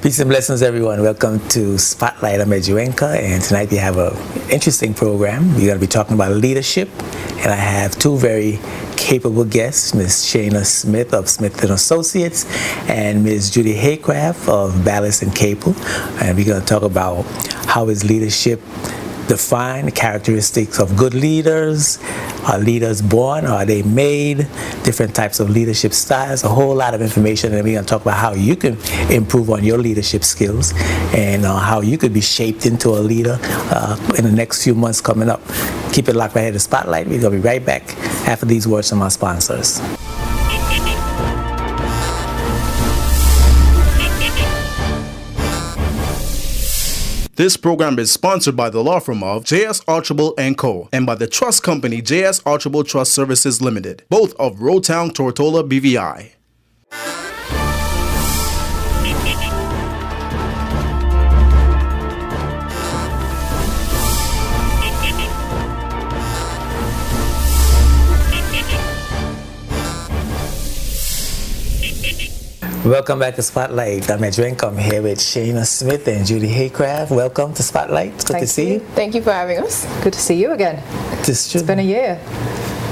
Peace and blessings, everyone. Welcome to Spotlight. I'm Edjuenka, and tonight we have an interesting program. We're going to be talking about leadership, and I have two very capable guests, Ms. Shana Smith of Smith & Associates and Ms. Judy Haycraft of Ballast & Capel, and we're going to talk about how is leadership defined, the characteristics of good leaders. Are leaders born? Are they made? Different types of leadership styles, a whole lot of information, and we're going to talk about how you can improve on your leadership skills and how you could be shaped into a leader in the next few months coming up. Keep it locked right here to Spotlight. We're going to be right back after these words from our sponsors. This program is sponsored by the law firm of J.S. Archibald & Co. and by the trust company J.S. Archibald Trust Services Limited, both of Roadtown, Tortola, BVI. Welcome back to Spotlight. I'm Edjuenka. I'm here with Shana Smith and Judy Haycraft. Welcome to Spotlight. It's good to see you. Thank you for having us. Good to see you again. It's been a year.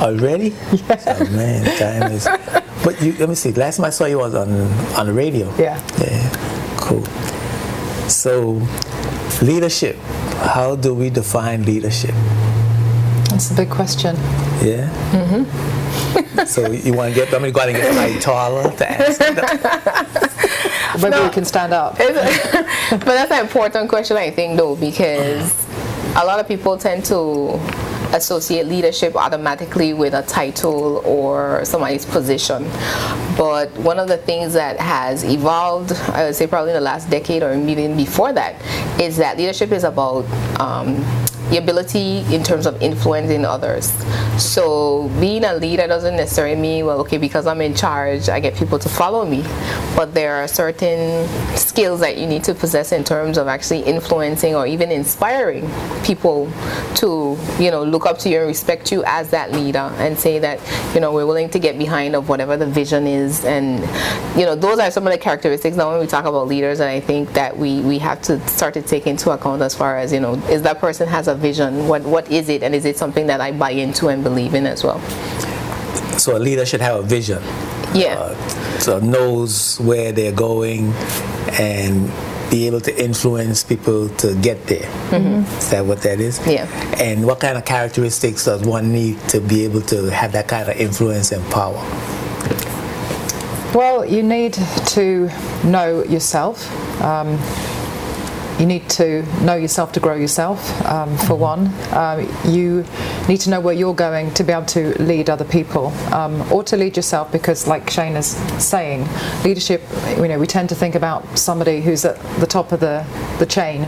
Already? Yeah. Oh man, time is. But let me see. Last time I saw you was on the radio. Yeah. Yeah. Cool. So, leadership. How do we define leadership? That's a big question. Yeah. Mm-hmm. So you want to get? I'm going to go out and get somebody taller to ask. Maybe we can stand up. But that's an important question, I think, though, because a lot of people tend to associate leadership automatically with a title or somebody's position. But one of the things that has evolved, I would say probably in the last decade or even before that, is that leadership is about the ability in terms of influencing others. So being a leader doesn't necessarily mean, well, okay, because I'm in charge, I get people to follow me. But there are certain skills that you need to possess in terms of actually influencing or even inspiring people to, look up to you and respect you as that leader and say that, we're willing to get behind of whatever the vision is. And, those are some of the characteristics now when we talk about leaders, and I think that we have to start to take into account as far as, is that person has a vision? What is it? And is it something that I buy into and believe in as well? So a leader should have a vision. Yeah. So knows where they're going and be able to influence people to get there. Mm-hmm. Is that what that is? Yeah. And what kind of characteristics does one need to be able to have that kind of influence and power? Well, you need to know yourself. You need to know yourself to grow yourself, for one. You need to know where you're going to be able to lead other people, or to lead yourself, because like Shana's saying, leadership, we tend to think about somebody who's at the top of the chain,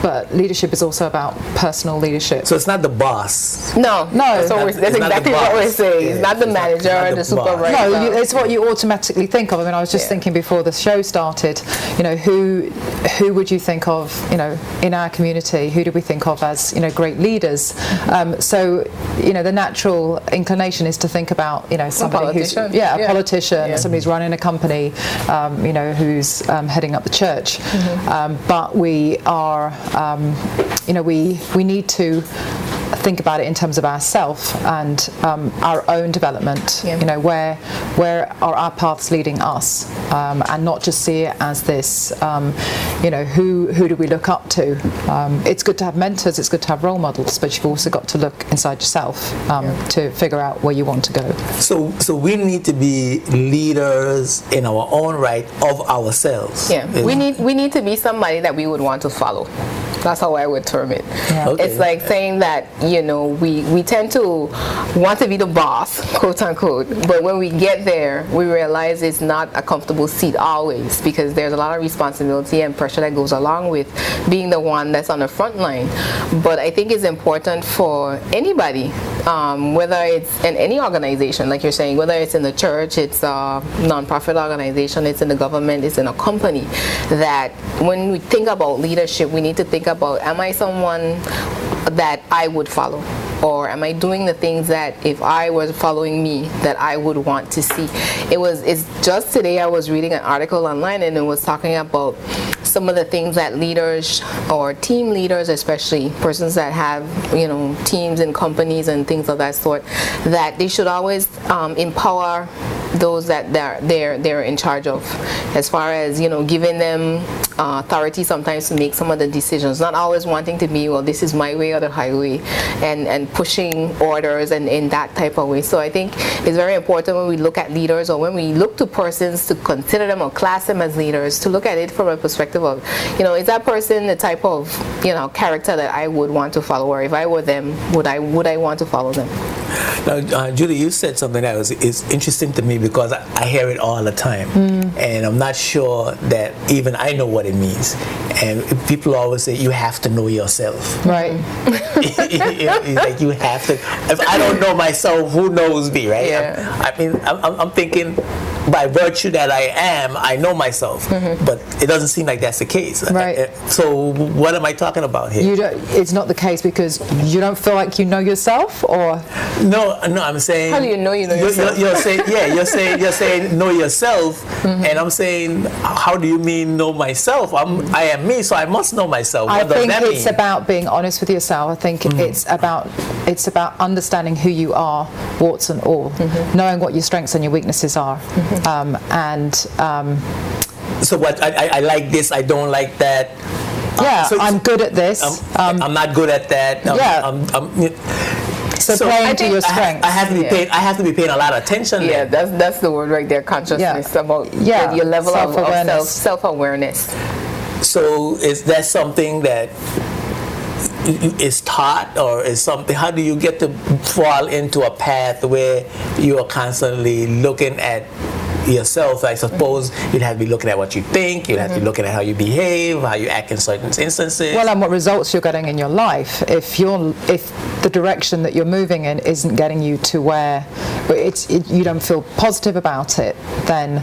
but leadership is also about personal leadership. So it's not the boss. No. That's exactly what we're saying. Yeah, it's not the manager or the supervisor. No, it's what you automatically think of. I was just thinking before the show started, who would you think of, in our community? Who do we think of as, great leaders? So, the natural inclination is to think about, somebody who's a politician, somebody who's running a company, who's heading up the church. But we are, we need to think about it in terms of ourselves and our own development. Where are our paths leading us, and not just see it as this, who do we look up to? It's good to have mentors, it's good to have role models, but you've also got to look inside yourself to figure out where you want to go. So we need to be leaders in our own right of ourselves. Yeah, we need to be somebody that we would want to follow. That's how I would term it. Yeah. Okay. It's like saying that, we tend to want to be the boss, quote unquote, but when we get there, we realize it's not a comfortable seat always, because there's a lot of responsibility and pressure that goes along with being the one that's on the front line. But I think it's important for anybody, whether it's in any organization, like you're saying, whether it's in the church, it's a non-profit organization, it's in the government, it's in a company, that when we think about leadership, we need to think about, am I someone that I would follow? or am I doing the things that if I was following me that I would want to see? It's just today I was reading an article online, and it was talking about some of the things that leaders or team leaders, especially persons that have, teams and companies and things of that sort, that they should always empower those that they're in charge of, as far as giving them authority sometimes to make some of the decisions, not always wanting to be, well, this is my way or the highway, and pushing orders and in that type of way. So I think it's very important when we look at leaders, or when we look to persons, to consider them or class them as leaders, to look at it from a perspective of, is that person the type of character that I would want to follow, or if I were them, would I want to follow them? Now, Judy, you said something that is interesting to me, because I hear it all the time, and I'm not sure that even I know what it means. And people always say you have to know yourself. Right. It's like you have to. If I don't know myself, who knows me, right? Yeah. I'm thinking, by virtue that I am, I know myself, but it doesn't seem like that's the case. Right. So what am I talking about here? It's not the case because you don't feel like you know yourself, or no. I'm saying. How do you know yourself? You're saying know yourself, and I'm saying, how do you mean know myself? I am me, so I must know myself. I What does think that it's mean? about being honest with yourself. I think it's about understanding who you are, warts and all, knowing what your strengths and your weaknesses are, So what? I like this. I don't like that. I'm good at this. I'm not good at that. So playing to your strengths. I have to be paying a lot of attention. Yeah, then. that's the word right there. Consciousness about your level of self-awareness. So is that something that is taught, or is something? How do you get to fall into a path where you are constantly looking at yourself? I suppose you'd have to be looking at what you think, you'd have to be looking at how you behave, how you act in certain instances. Well, and what results you're getting in your life. If the direction that you're moving in isn't getting you to where you don't feel positive about it, then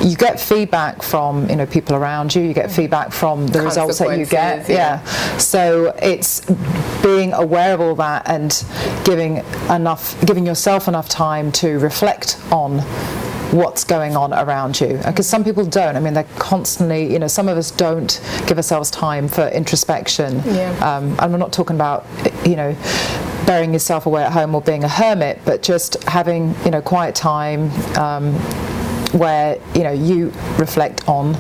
you get feedback from people around you. You get feedback from the results that you get. Yeah. So it's being aware of all that and giving yourself enough time to reflect on what's going on around you, because some people don't. I mean, they're constantly, some of us don't give ourselves time for introspection. And I'm not talking about, burying yourself away at home or being a hermit, but just having, quiet time where, you reflect on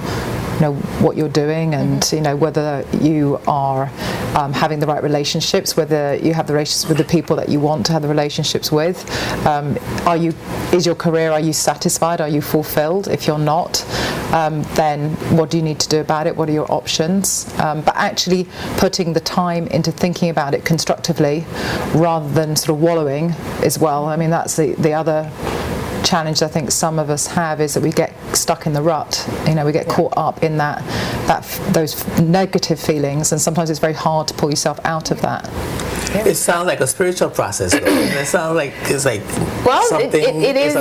what you're doing, and whether you are having the right relationships, whether you have the relationships with the people that you want to have the relationships with. Is your career, are you satisfied? Are you fulfilled? If you're not, then what do you need to do about it? What are your options? But actually putting the time into thinking about it constructively rather than sort of wallowing as well. I mean, that's the other challenge I think some of us have, is that we get stuck in the rut. We get caught up in those negative feelings, and sometimes it's very hard to pull yourself out of that. It sounds like a spiritual process, though. It sounds like it's like something. It is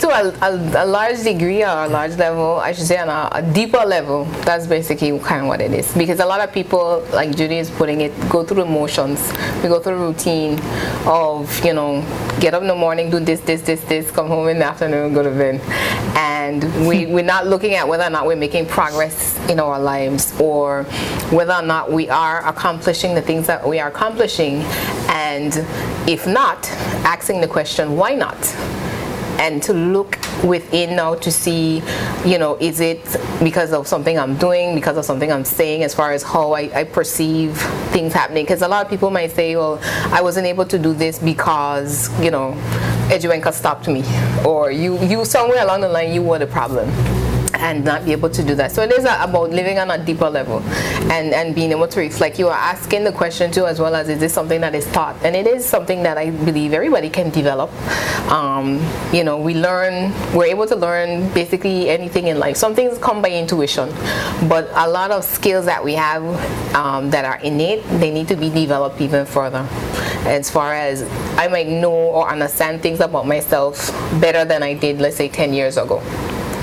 to a large degree, or a large level, I should say, on a deeper level. That's basically kind of what it is. Because a lot of people, like Judy is putting it, go through the motions. We go through a routine of, get up in the morning, do this, come home in the afternoon, go to bed. And we're not looking at whether or not we're making progress in our lives, or whether or not we are accomplishing the things that we are accomplishing. And if not, asking the question, why not? And to look within now to see, is it because of something I'm doing, because of something I'm saying, as far as how I perceive things happening? Because a lot of people might say, well, I wasn't able to do this because, Edgewenka stopped me, or you somewhere along the line, you were the problem, and not be able to do that. So it is about living on a deeper level, and being able to reflect. You are asking the question too, as well as, is this something that is taught? And it is something that I believe everybody can develop. We're able to learn basically anything in life. Some things come by intuition, but a lot of skills that we have that are innate, they need to be developed even further. As far as I might know or understand things about myself better than I did, let's say 10 years ago.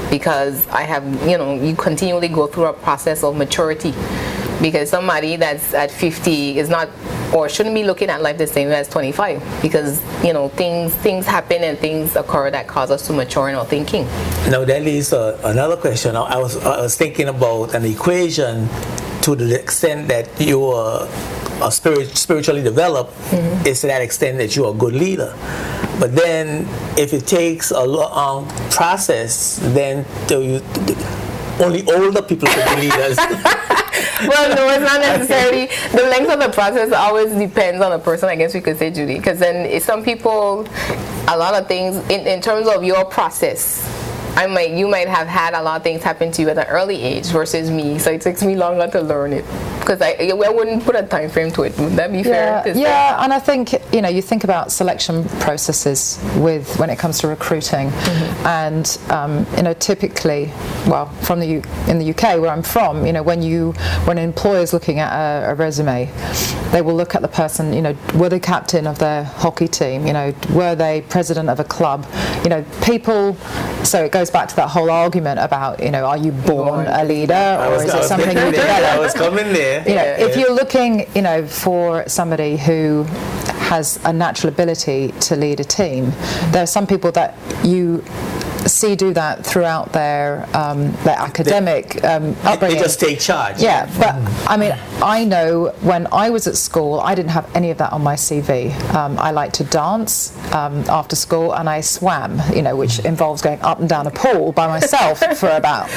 Because I have, you continually go through a process of maturity. Because somebody that's at 50 is not or shouldn't be looking at life the same as 25, because you know things happen and things occur that cause us to mature in our thinking. Now that leads to another question. I was thinking about an equation to the extent that you are spiritually developed, is to that extent that you're a good leader. But then if it takes a long process, then only older people can be leaders. Well, no, it's not necessarily. The length of the process always depends on the person, I guess we could say, Judy. Because then some people, a lot of things, in terms of your process, you might have had a lot of things happen to you at an early age versus me, so it takes me longer to learn it. Because I wouldn't put a time frame to it. Would that be fair to say? Yeah, and I think, you think about selection processes when it comes to recruiting, and typically, well, in the UK where I'm from, when an employer is looking at a resume, they will look at the person, were they captain of their hockey team, were they president of a club, people. So it goes back to that whole argument about, are you born a leader, or is it something you develop? I was coming there. If you're looking, for somebody who has a natural ability to lead a team, there are some people that you see do that throughout their academic upbringing. They just take charge. Yeah, but I know when I was at school, I didn't have any of that on my CV. I liked to dance after school, and I swam, which involves going up and down a pool by myself for about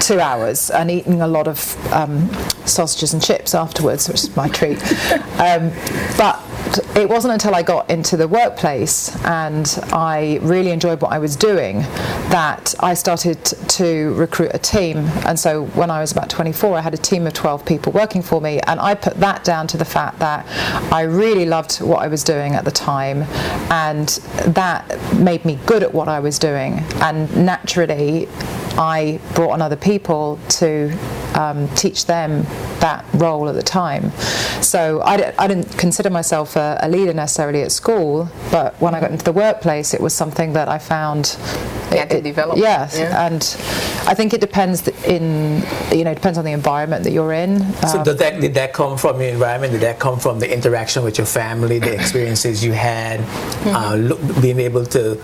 2 hours and eating a lot of sausages and chips afterwards, which is my treat. But it wasn't until I got into the workplace and I really enjoyed what I was doing that I started to recruit a team. And so when I was about 24, I had a team of 12 people working for me, and I put that down to the fact that I really loved what I was doing at the time, and that made me good at what I was doing. And naturally, I brought on other people to teach them that role at the time. So I didn't consider myself a leader necessarily at school, but when I got into the workplace, it was something that I found you had to develop. Yes, yeah. And I think it depends depends on the environment that you're in. So did that come from your environment? Did that come from the interaction with your family, the experiences you had, being able to,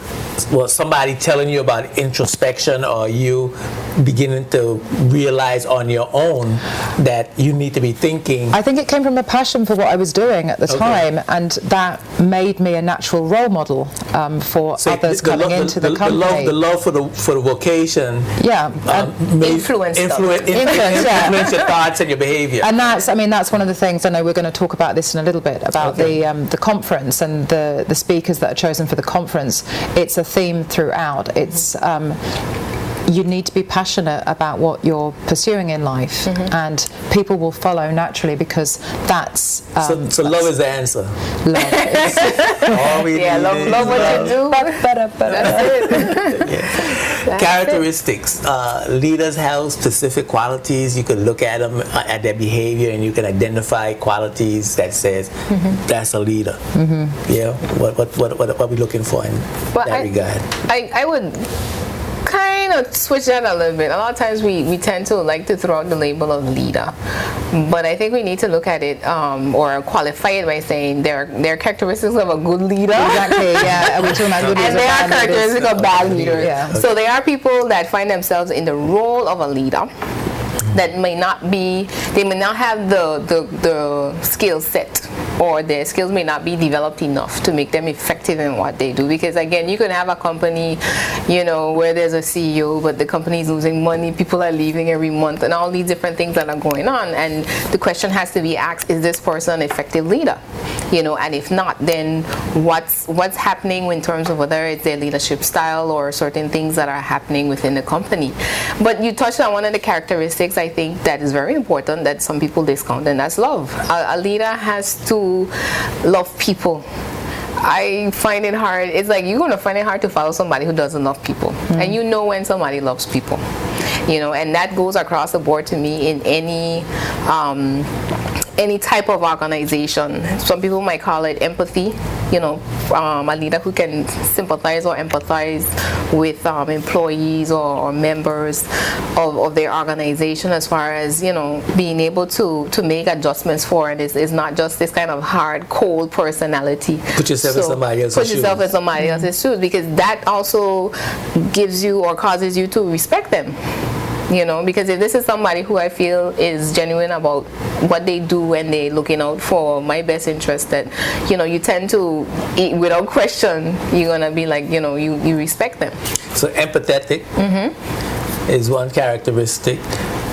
somebody telling you about introspection, or you beginning to realize on your own that you need to be thinking? I think it came from a passion for what I was doing at the time, and that made me a natural role model for others coming into the company. The love for the vocation. Yeah, influence your thoughts and your behavior. And that's one of the things. I know we're going to talk about this in a little bit about the conference and the speakers that are chosen for the conference. It's a theme throughout. It's you need to be passionate about what you're pursuing in life, and people will follow naturally, because that's so love is the answer. Love is love what you do. That's it. Characteristics. Leaders have specific qualities. You can look at them, at their behavior, and you can identify qualities that says that's a leader. Yeah. What are we looking for in that regard? I would kind of switch that a little bit. A lot of times we tend to like to throw out the label of leader, but I think we need to look at it or qualify it by saying there are characteristics of a good leader. Exactly, yeah. We're talking about good leaders, and there are characteristics of bad leaders. Yeah. So there are people that find themselves in the role of a leader that may not have the skill set, or their skills may not be developed enough to make them effective in what they do. Because again, you can have a company, where there's a CEO, but the company is losing money, people are leaving every month, and all these different things that are going on. And the question has to be asked: is this person an effective leader? And if not, then what's happening in terms of whether it's their leadership style or certain things that are happening within the company. But you touched on one of the characteristics I think that is very important that some people discount, and that's love. A leader has to love people. I find it hard. It's like you're going to find it hard to follow somebody who doesn't love people. And when somebody loves people. And that goes across the board to me in any any type of organization. Some people might call it empathy. A leader who can sympathize or empathize with employees or members of their organization, as far as being able to make adjustments for it is not just this kind of hard, cold personality. Put yourself in somebody else's shoes. Put yourself in somebody else's shoes, because that also gives you or causes you to respect them. Because if this is somebody who I feel is genuine about what they do and they're looking out for my best interest, that you tend to, without question, you're gonna be like, you respect them. So empathetic is one characteristic.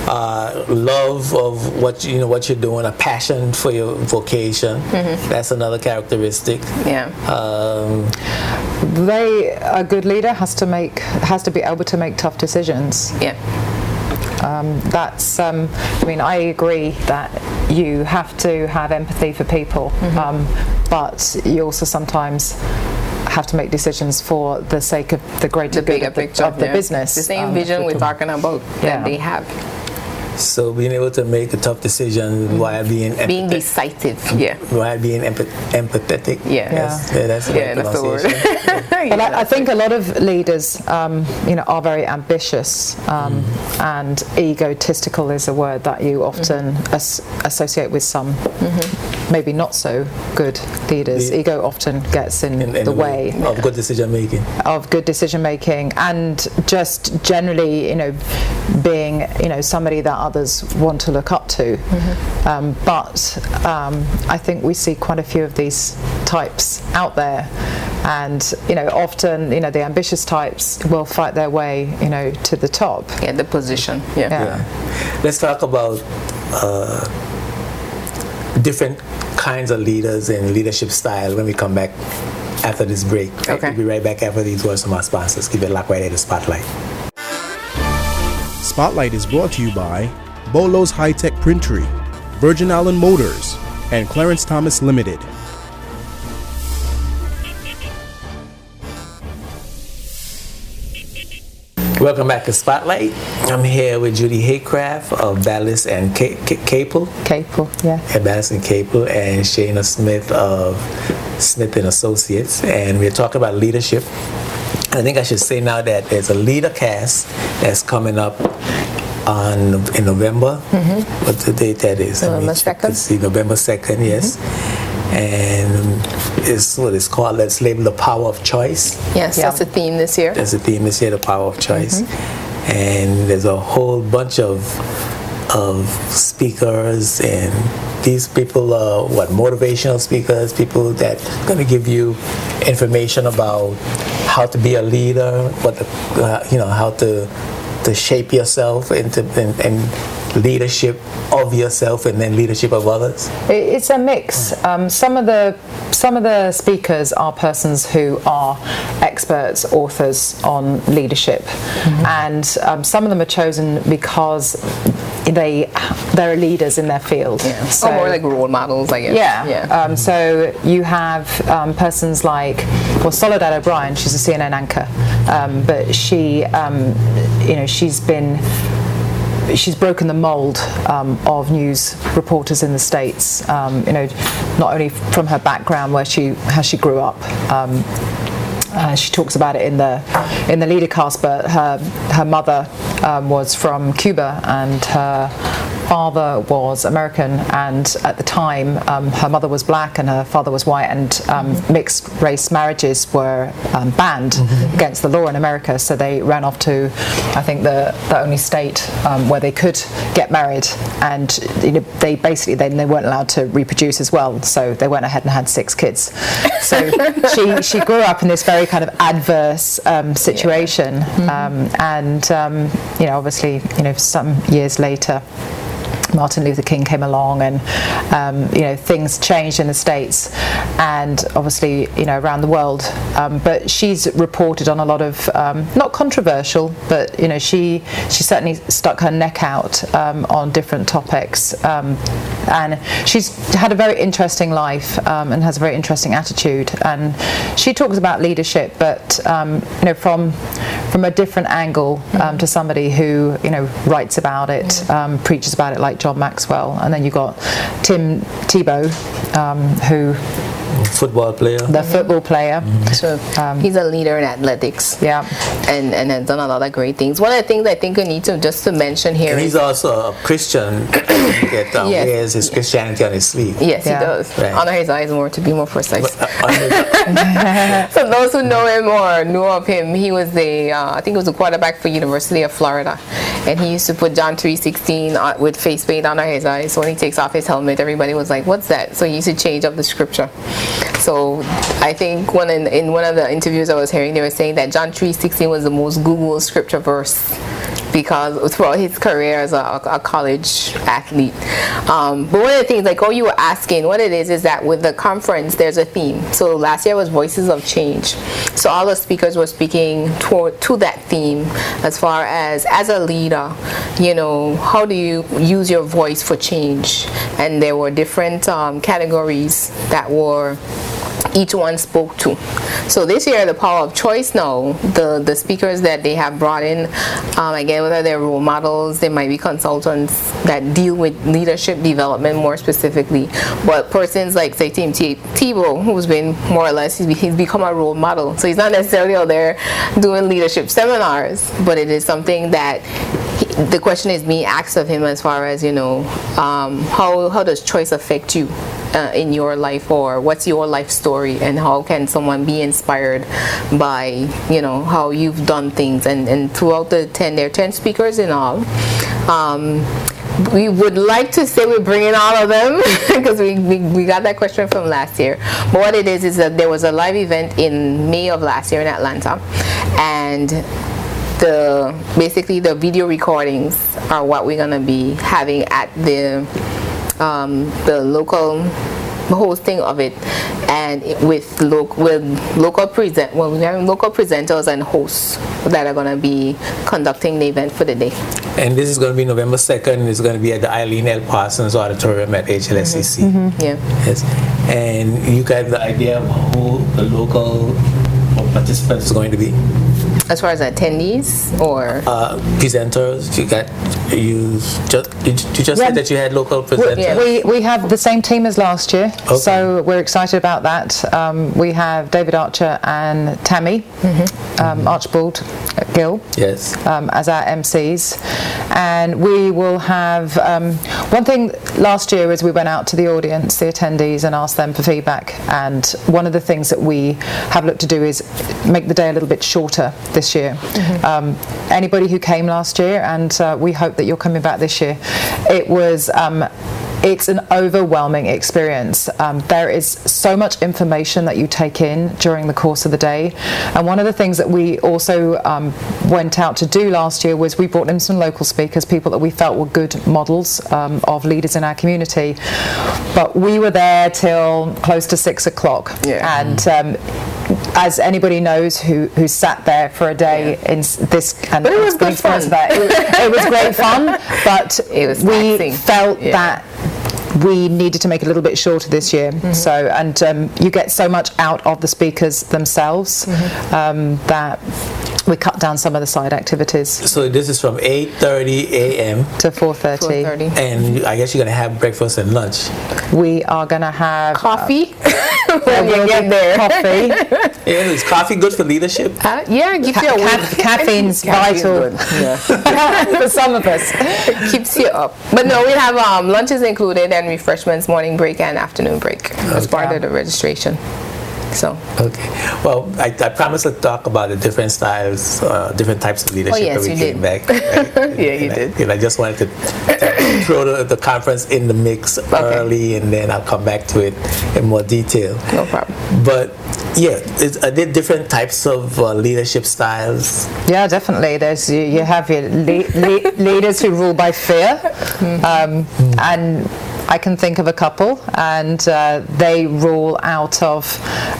Love of what you're doing, a passion for your vocation. That's another characteristic. Yeah. A good leader has to be able to make tough decisions. Yeah. I agree that you have to have empathy for people, but you also sometimes have to make decisions for the sake of the greater good of the business. The same vision we're talking about that they have. So being able to make a tough decision while being decisive, while being empathetic. That's the word. But I think a lot of leaders, are very ambitious, and egotistical is a word that you often associate with some maybe not so good leaders. Ego often gets in the way of good decision making. And just generally, being somebody that others want to look up to. But I think we see quite a few of these types out there, and often the ambitious types will fight their way to the top. The position. Let's talk about different kinds of leaders and leadership style when we come back after this break. Okay. We'll be right back after these words from our sponsors. Keep it locked right here to Spotlight. Spotlight is brought to you by Bolo's High-Tech Printery, Virgin Island Motors, and Clarence Thomas Limited. Welcome back to Spotlight. I'm here with Judy Haycraft of Ballas and Capel. Capel, yeah. At Ballas and Capel, and Shayna Smith of Smith and Associates, and we're talking about leadership. I think I should say now that there's a leader cast that's coming up in November. What's the date that is? November 2nd. November 2nd, yes. And it's what it's called. Let's label the power of choice. Yes, that's the theme this year. That's the theme this year, the power of choice. And there's a whole bunch of speakers, and these people are motivational speakers, people that are going to give you information about how to be a leader, how to shape yourself and leadership of yourself and then leadership of others. It's a mix. Some of the speakers are persons who are experts, authors on leadership, and some of them are chosen because they're leaders in their field. So more like role models, I guess. So you have persons like Soledad O'Brien. She's a CNN anchor, but she's broken the mold of news reporters in the States. Not only from her background, how she grew up. She talks about it in the leader cast, but her mother was from Cuba and her father was American, and at the time her mother was black and her father was white, and mixed race marriages were banned against the law in America, so they ran off to, I think, the only state where they could get married, and they weren't allowed to reproduce as well, so they went ahead and had 6 kids. So she grew up in this very kind of adverse situation, and obviously some years later Martin Luther King came along, and things changed in the States and obviously around the world, but she's reported on a lot of not controversial, but she certainly stuck her neck out on different topics, and she's had a very interesting life and has a very interesting attitude, and she talks about leadership, but from from a different angle to somebody who, you know, writes about it, preaches about it, like John Maxwell. And then you got Tim Tebow, who Football player. the football player. So he's a leader in athletics. Yeah. And has done a lot of great things. One of the things I think we need to just to mention here And is he's also a Christian that Yes. wears his Christianity on his sleeve. yes, Yeah. he does. Right. Honor his eyes more, to be more precise. Under- For those who know him or knew of him, he was I think he was a quarterback for University of Florida, and he used to put John 3:16 with face paint under his eyes. So when he takes off his helmet, everybody was like, "What's that?" So he used to change up the scripture. So I think in one of the interviews I was hearing, they were saying that John 3:16 was the most Googled scripture verse, because throughout his career as a college athlete. But one of the things, like you were asking, what it is that with the conference, there's a theme. So last year was Voices of Change. So all the speakers were speaking to that theme, as far as a leader, you know, how do you use your voice for change? And there were different categories that were each one spoke to. So this year, the Power of Choice now, the speakers that they have brought in, again, whether they're role models, they might be consultants that deal with leadership development more specifically, but persons like, say, Tim Tebow, who's been more or less, he's become a role model. So he's not necessarily out there doing leadership seminars, but it is something that the question is being asked of him, as far as, you know, how does choice affect you in your life, or what's your life story, and how can someone be inspired by, you know, how you've done things. And throughout the 10, there are 10 speakers in all. We would like to say we're bringing all of them because we got that question from last year. But what it is that there was a live event in May of last year in Atlanta, and basically the video recordings are what we're gonna be having at the local hosting of it, and with local we're having local presenters and hosts that are going to be conducting the event for the day. And this is going to be November 2nd. It's going to be at the Eileen L. Parsons Auditorium at HLSCC. Yeah. Yes. And you got the idea of who the local participants is going to be? As far as attendees or Presenters, you just said that you had local presenters. Yeah. We have the same team as last year, so we're excited about that. We have David Archer and Tammy Archibald Gill Yes. as our MCs, and we will have one thing. Last year, as we went out to the audience, the attendees, and asked them for feedback, and one of the things that we have looked to do is make the day a little bit shorter this year. Anybody who came last year, and we hope that you're coming back this year, it's an overwhelming experience. There is so much information that you take in during the course of the day, and one of the things that we also went out to do last year was we brought in some local speakers, people that we felt were good models of leaders in our community, but we were there till close to 6 o'clock. Yeah. And as anybody knows who sat there for a day in this, and But it was good fun. it was great fun, but It was we taxing. felt Yeah. that we needed to make it a little bit shorter this year. So, and you get so much out of the speakers themselves that we cut down some of the side activities So this is from 8:30 a.m. to 4:30. 4:30. and I guess you're going to have breakfast and lunch. We are going to have Coffee when will you be get there. coffee. Yeah, is coffee good for leadership? Yeah, keeps you awake. Caffeine's vital for some of us. Keeps you up. But no, we have lunches included and refreshments, morning break and afternoon break as part of the registration. So. Okay. Well, I promised to talk about the different styles, different types of leadership yes, when we you came did. back. Right? Yeah, you did. And I just wanted to throw the conference in the mix early, and then I'll come back to it in more detail. No problem. But yeah, are there different types of leadership styles? Yeah, definitely. There's you have your leaders who rule by fear, and I can think of a couple, and they rule out of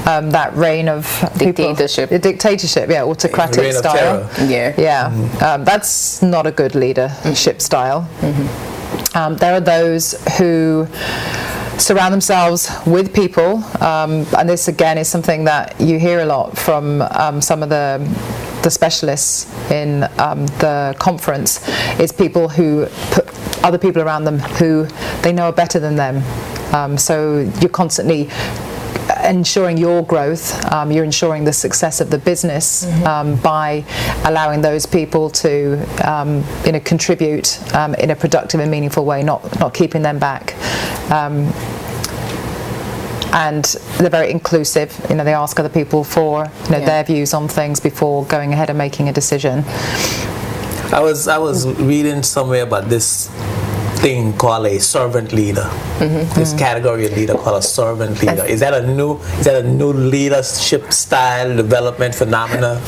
that reign of Dictatorship. Dictatorship, yeah, autocratic Reign of style. terror. Yeah. Yeah, that's not a good leadership style. There are those who surround themselves with people, and this again is something that you hear a lot from some of the the specialists in the conference is people who put other people around them who they know are better than them. So you're constantly ensuring your growth, you're ensuring the success of the business by allowing those people to contribute in a productive and meaningful way, not keeping them back. And they're very inclusive. They ask other people for their views on things before going ahead and making a decision. I was reading somewhere about this thing called a servant leader. This category of leader called a servant leader. Is that a new leadership style development phenomena?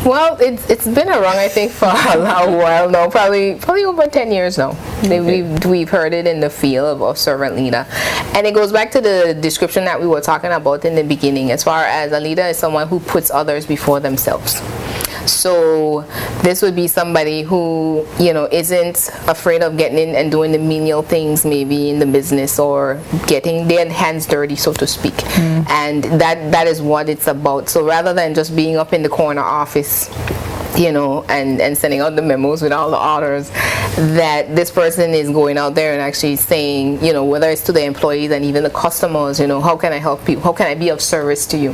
Well, it's been around, I think, for a while now, probably over 10 years now. We've heard it in the field of servant leader. And it goes back to the description that we were talking about in the beginning, as far as a leader is someone who puts others before themselves. So this would be somebody who, isn't afraid of getting in and doing the menial things maybe in the business, or getting their hands dirty, so to speak. And that is what it's about. So rather than just being up in the corner office, and sending out the memos with all the orders, that this person is going out there and actually saying, whether it's to the employees and even the customers, how can I help you? How can I be of service to you?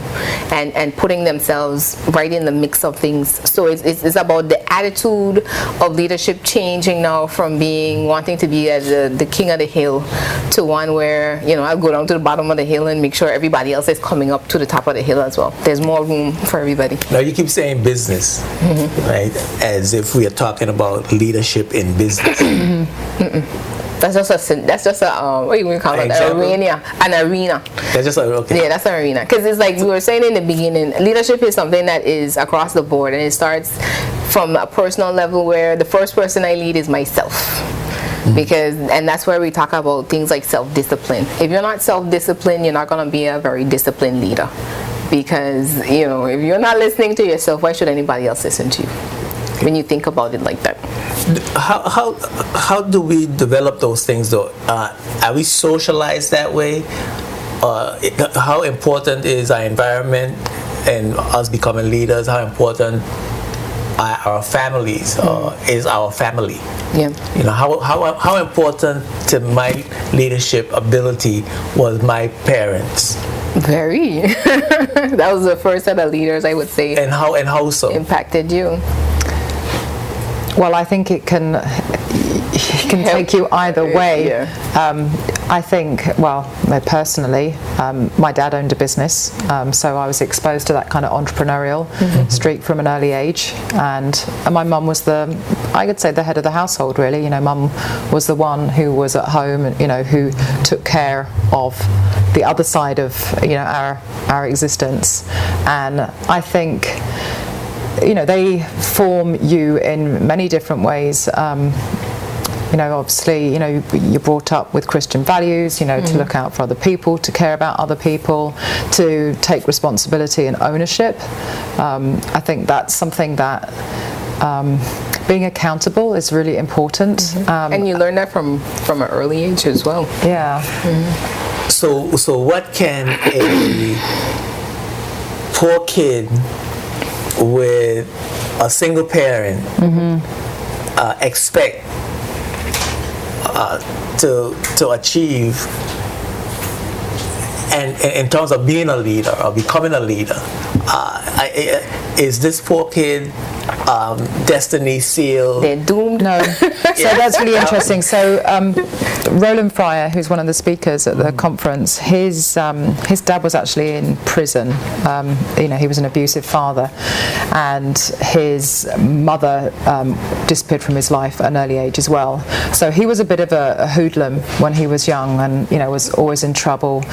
And putting themselves right in the mix of things. So it's about the attitude of leadership changing now from wanting to be as the king of the hill to one where, I'll go down to the bottom of the hill and make sure everybody else is coming up to the top of the hill as well. There's more room for everybody. Now you keep saying business. Right, as if we are talking about leadership in business. That's just a what do you call it? An arena. That's just okay. Yeah, that's an arena. Because it's like we were saying in the beginning, leadership is something that is across the board, and it starts from a personal level where the first person I lead is myself. And that's where we talk about things like self-discipline. If you're not self-disciplined, you're not going to be a very disciplined leader. Because if you're not listening to yourself, why should anybody else listen to you? When you think about it like that. How do we develop those things though? Are we socialized that way? How important is our environment and us becoming leaders? How important are our families? Is our family? Yeah. How important to my leadership ability was my parents? Very. That was the first set of leaders, I would say. And how so? Impacted you. Well, I think it can take you either way. Yeah. I think, personally, my dad owned a business, so I was exposed to that kind of entrepreneurial streak from an early age, and my mum was I could say the head of the household, really. Mum was the one who was at home and, who took care of the other side of, our existence. And I think, they form you in many different ways. Obviously, you're brought up with Christian values, to look out for other people, to care about other people, to take responsibility and ownership. I think that's something that being accountable is really important. And you learn that from an early age as well. Yeah. So what can a poor kid with a single parent expect to achieve, and in terms of being a leader or becoming a leader? Is this poor kid destiny sealed? They're doomed. No. So that's really interesting. So Roland Fryer, who's one of the speakers at the conference, his dad was actually in prison. He was an abusive father, and his mother disappeared from his life at an early age as well. So he was a bit of a hoodlum when he was young, and was always in trouble.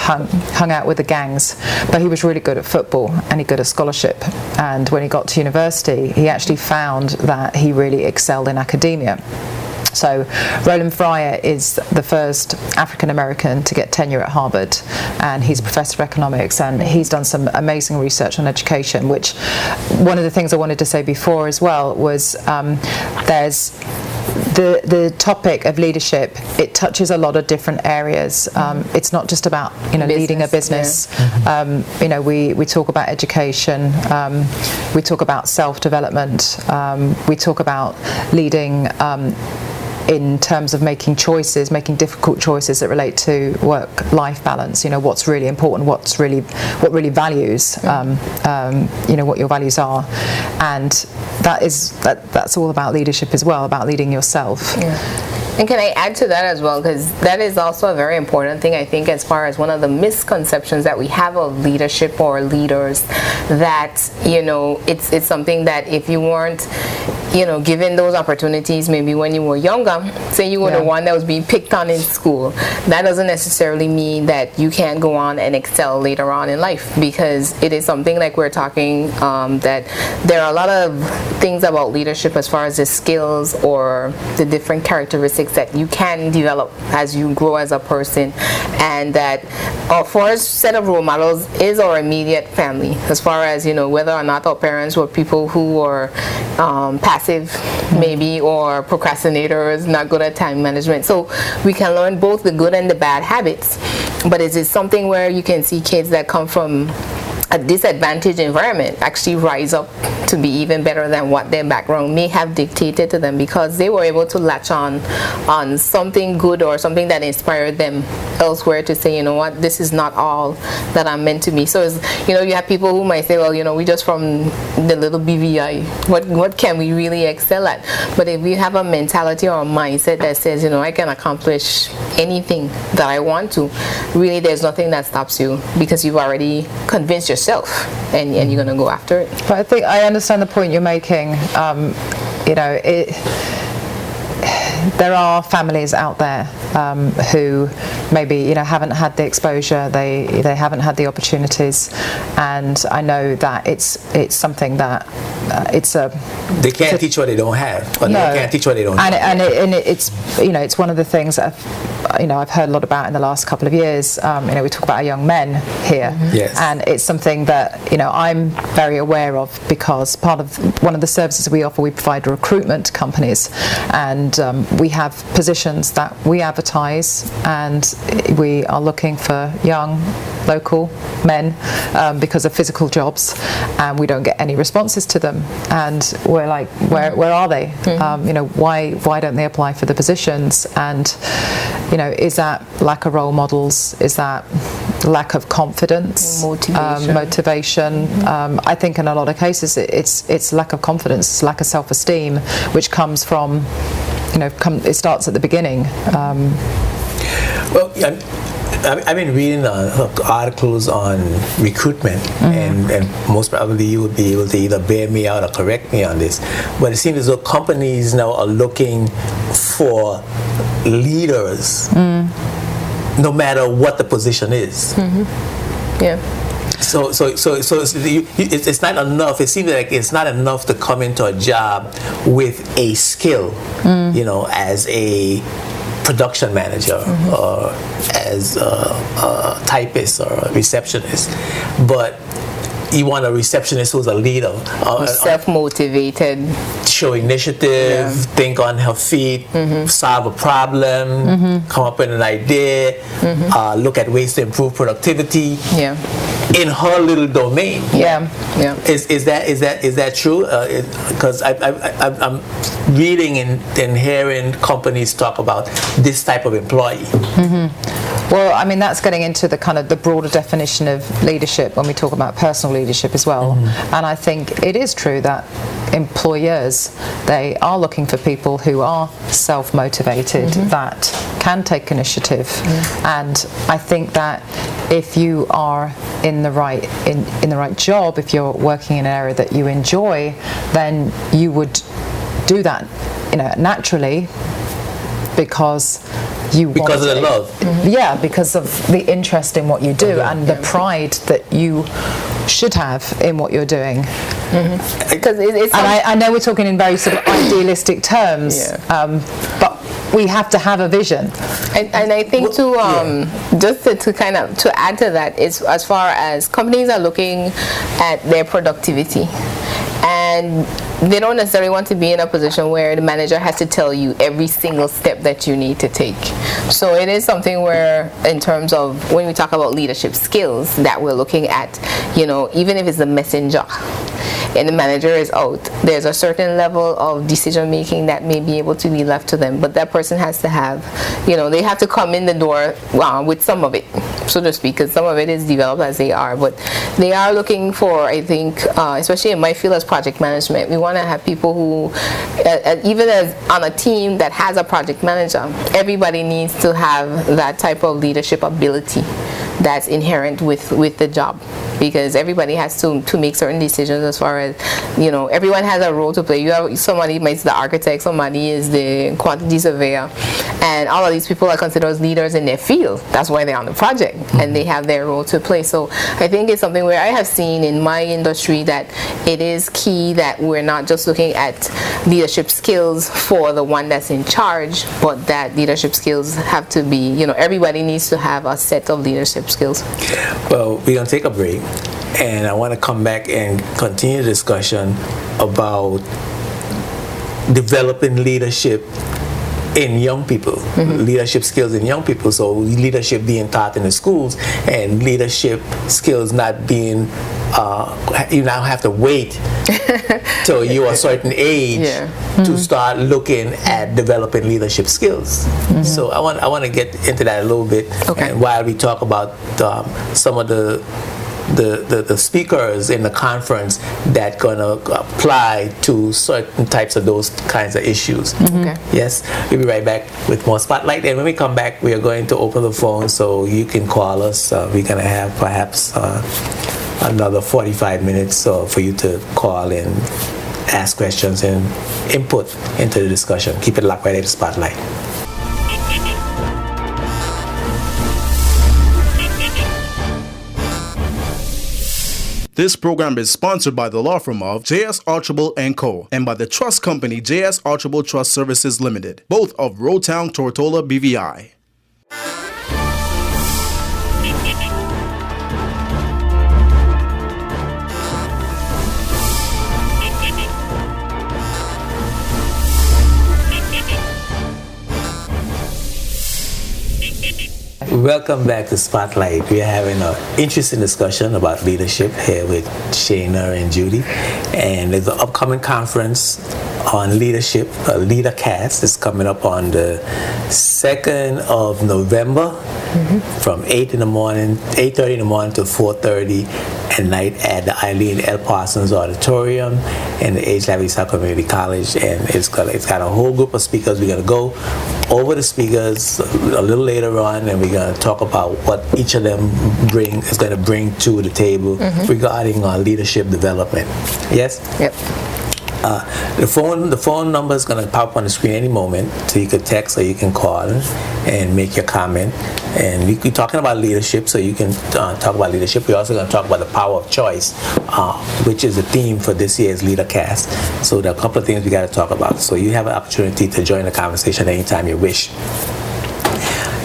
Hung out with the gangs, but he was really good at football and he got a scholarship. And when he got to university, he actually found that he really excelled in academia. So Roland Fryer is the first African American to get tenure at Harvard, and he's a professor of economics, and he's done some amazing research on education, which one of the things I wanted to say before as well was there's the topic of leadership, it touches a lot of different areas. It's not just about leading a business. We talk about education. We talk about self-development. We talk about leading in terms of making difficult choices that relate to work-life balance. What's really important, what really values, what your values are, and that's all about leadership as well, about leading yourself. Yeah. And can I add to that as well, because that is also a very important thing, I think, as far as one of the misconceptions that we have of leadership or leaders, that it's something that if you weren't given those opportunities maybe when you were younger, say you were the one that was being picked on in school, that doesn't necessarily mean that you can't go on and excel later on in life, because it is something like we're talking that there are a lot of things about leadership as far as the skills or the different characteristics that you can develop as you grow as a person, and that our first set of role models is our immediate family, as far as whether or not our parents were people who were passive maybe, or procrastinators, not good at time management. So we can learn both the good and the bad habits, but is it something where you can see kids that come from a disadvantaged environment actually rise up to be even better than what their background may have dictated to them, because they were able to latch on something good or something that inspired them elsewhere to say, what, this is not all that I'm meant to be. So you have people who might say, well, we just from the little BVI, what can we really excel at? But if we have a mentality or a mindset that says, I can accomplish anything that I want to, really there's nothing that stops you, because you've already convinced yourself and you're going to go after it. But I think I understand the point you're making. There are families out there who maybe haven't had the exposure, they haven't had the opportunities, and I know that it's something that they can't teach what they don't have, or they can't teach what they don't know. And it's it's one of the things that I've heard a lot about in the last couple of years. We talk about our young men here, Yes. and it's something that I'm very aware of, because part of one of the services we offer, we provide recruitment to companies, and we have positions that we advertise, and we are looking for young local men because of physical jobs, and we don't get any responses to them, and we're like, where are they? Why don't they apply for the positions? And is that lack of role models? Is that lack of confidence, motivation? I think in a lot of cases it's lack of confidence, it's lack of self-esteem, which comes from it starts at the beginning. Well, I've been reading articles on recruitment, and most probably you would be able to either bear me out or correct me on this, but it seems as though companies now are looking for leaders no matter what the position is. Yeah. So it's not enough. It seems like it's not enough to come into a job with a skill, as a production manager or as a typist or a receptionist, but you want a receptionist who's a leader, self-motivated, show initiative, think on her feet, solve a problem, come up with an idea, look at ways to improve productivity in her little domain. Is that true? Because I'm reading and hearing companies talk about this type of employee. Well, I mean, that's getting into the kind of the broader definition of leadership when we talk about personal leadership as well. And I think it is true that employers, they are looking for people who are self-motivated, that can take initiative. And I think that if you are in the right job, if you're working in an area that you enjoy, then you would do that, naturally, because of the love. Because of the interest in what you do and the pride that you should have in what you're doing. Because it's and I know we're talking in very sort of idealistic terms, but we have to have a vision. And I think just to kind of to add to that is, as far as companies are looking at their productivity, and and they don't necessarily want to be in a position where the manager has to tell you every single step that you need to take. So it is something where, in terms of when we talk about leadership skills, that we're looking at, even if it's the messenger and the manager is out, there's a certain level of decision making that may be able to be left to them, but that person has to have, they have to come in the door with some of it, so to speak, because some of it is developed as they are, but they are looking for, I think, especially in my field as project management, we want to have people who, even as on a team that has a project manager, everybody needs to have that type of leadership ability that's inherent with the job, because everybody has to make certain decisions as far as, everyone has a role to play. You have somebody might be the architect, somebody is the quantity surveyor, and all of these people are considered as leaders in their field. That's why they're on the project, and they have their role to play. So I think it's something where I have seen in my industry that it is key that we're not just looking at leadership skills for the one that's in charge, but that leadership skills have to be, everybody needs to have a set of leadership skills. Well, we're going to take a break, and I want to come back and continue the discussion about developing leadership in young people, leadership skills in young people. So leadership being taught in the schools, and leadership skills not being, you now have to wait till you're a certain age to start looking at developing leadership skills. So I want to get into that a little bit, and while we talk about some of the speakers in the conference that gonna apply to certain types of those kinds of issues. Yes, we'll be right back with more Spotlight, and when we come back, we are going to open the phone so you can call us. We're gonna have perhaps another 45 minutes for you to call and ask questions and input into the discussion. Keep it locked right at the Spotlight. This program is sponsored by the law firm of J.S. Archibald & Co. and by the trust company J.S. Archibald Trust Services Limited, both of Rotown, Tortola, BVI. Welcome back to Spotlight. We are having an interesting discussion about leadership here with Shana and Judy. And there's an upcoming conference on leadership, LeaderCast, is coming up on the 2nd of November from 8:30 in the morning to 4:30 at night at the Eileen L. Parsons Auditorium in the Age Lively South Community College. And it's got a whole group of speakers. We're going to go over the speakers a little later on, and we're going to talk about what each of them is going to bring to the table regarding leadership development. Yes? Yep. The phone number is going to pop up on the screen any moment, so you can text or you can call and make your comment. And we're talking about leadership, so you can talk about leadership. We're also going to talk about the power of choice, which is the theme for this year's LeaderCast. So there are a couple of things we got to talk about. So you have an opportunity to join the conversation anytime you wish.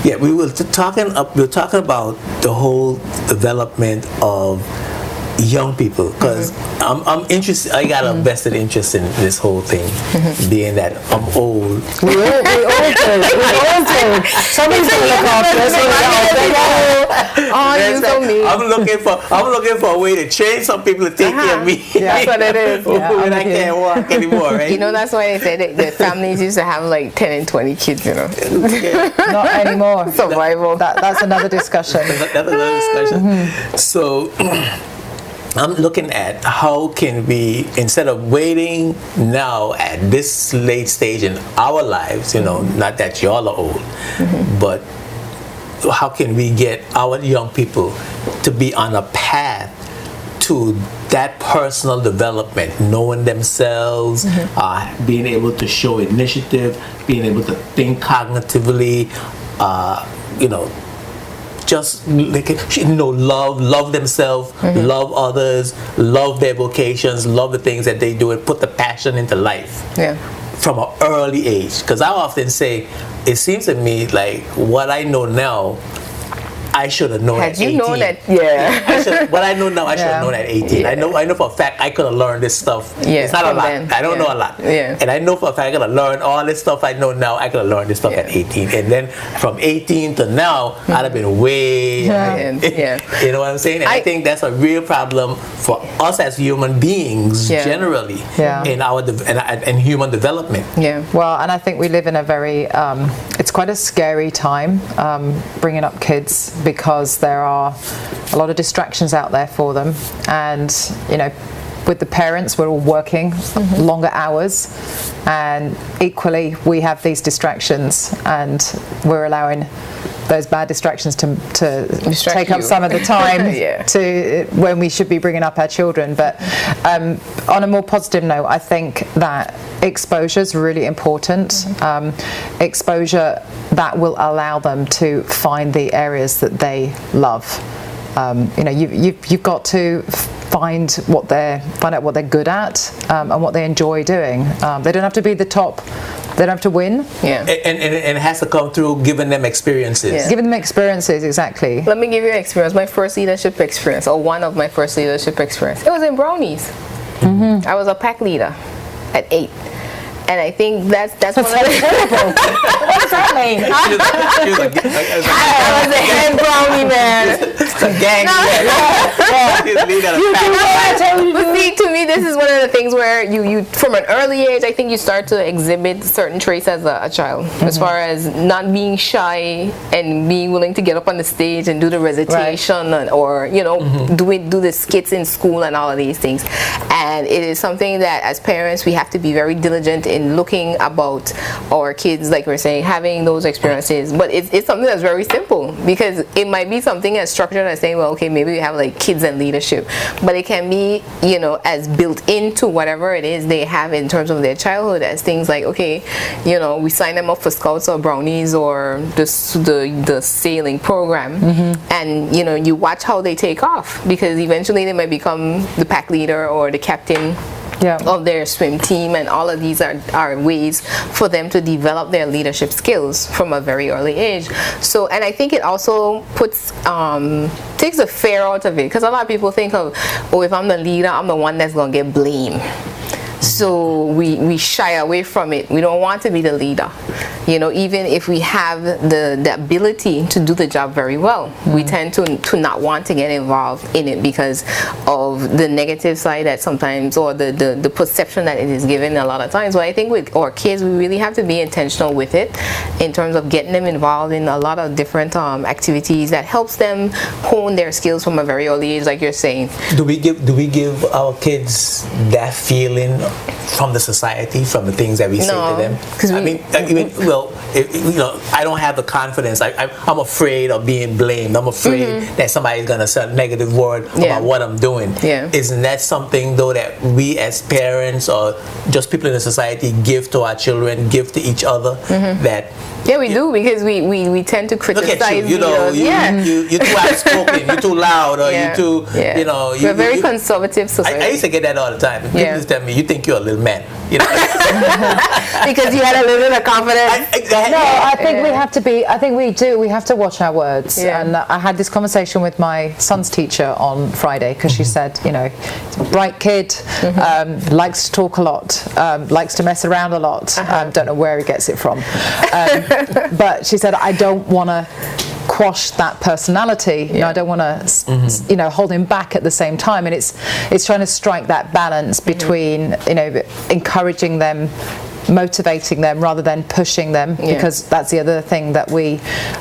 Yeah, we're talking about the whole development of young people, because I'm interested. I got a vested interest in this whole thing, being that I'm old. We all do. Somebody's going to look after us. I'm looking for a way to train some people to take care of me. That's what it is. When I can't walk anymore, right? That's why they said the families used to have like 10 and 20 kids, Not anymore. Survival. That's another discussion. That's another discussion. So I'm looking at how can we, instead of waiting now at this late stage in our lives, not that y'all are old, but how can we get our young people to be on a path to that personal development, knowing themselves, being able to show initiative, being able to think cognitively, just love themselves, love others, love their vocations, love the things that they do, and put the passion into life from an early age. Because I often say, it seems to me like what I know now, I should have known Had at you 18. known that, yeah. What I know now, I should have known at 18. Yeah. I know for a fact I could have learned this stuff. Yeah, it's not a from lot. then. I don't Yeah. know a lot. Yeah. And I know for a fact I could have learned all this stuff I know now. I could have learned this stuff at Yeah. 18. And then from 18 to now, I'd have been way ahead. Yeah. You know what I'm saying? And I think that's a real problem for us as human beings Yeah. generally Yeah. in our in human development. Yeah. Well, and I think we live in a very, it's quite a scary time bringing up kids, because there are a lot of distractions out there for them. And, you know, with the parents, we're all working longer hours, and equally we have these distractions, and we're allowing those bad distractions to Distract take up you. some of the time Yeah. to when we should be bringing up our children. But on a more positive note, I think that exposure is really important. Exposure that will allow them to find the areas that they love. You know, you've got to find out what they're good at, and what they enjoy doing. They don't have to be the top. They don't have to win. Yeah. And it has to come through giving them experiences. Yeah. Giving them experiences, exactly. Let me give you an experience. My first leadership experience, or one of my first leadership experience, it was in Brownies. I was a pack leader at 8. And I think that's one of the What does that mean? She was like, I was a head brownie man. it's a gang. But see, to me, this is one of the things where you from an early age, I think you start to exhibit certain traits as a child, as far as not being shy and being willing to get up on the stage and do the recitation, or you know, do the skits in school and all of these things. And it is something that as parents we have to be very diligent in looking about our kids, like we're saying, having those experiences. But it's something that's very simple, because it might be something as structured as saying, well, okay, maybe we have like kids and leadership, but it can be, you know, as built into whatever it is they have in terms of their childhood, as things like, okay, you know, we sign them up for Scouts or Brownies or the sailing program, and you know, you watch how they take off, because eventually they might become the pack leader or the captain of their swim team, and all of these are ways for them to develop their leadership skills from a very early age. So, and I think it also puts takes the fear out of it, because a lot of people think of, oh, if I'm the leader, I'm the one that's gonna get blamed. So we shy away from it. We don't want to be the leader, you know, even if we have the ability to do the job very well. We tend to not want to get involved in it because of the negative side that sometimes, or the perception that it is given a lot of times. But I think with our kids, we really have to be intentional with it, in terms of getting them involved in a lot of different activities that helps them hone their skills from a very early age, like you're saying. Do we give our kids that feeling from the society, from the things that we say to them? You know, I don't have the confidence. I'm afraid of being blamed. I'm afraid that somebody's gonna say a negative word about what I'm doing. Isn't that something though that we as parents or just people in the society give to our children, give to each other? That we do, because we tend to criticize. Look at you, you know, you're too outspoken, you're too loud, or you're too, you know. We're a very conservative society. I used to get that all the time. People used to tell me, you think you're a little man. You know? Because you had a little bit of confidence. I think we have to be, I think we do, we have to watch our words. And I had this conversation with my son's teacher on Friday, because she said, you know, bright kid, likes to talk a lot, likes to mess around a lot, don't know where he gets it from. But she said, I don't want to quash that personality. You know, I don't want to, you know, hold him back at the same time. And it's trying to strike that balance between, you know, encouraging them, motivating them rather than pushing them, because that's the other thing that we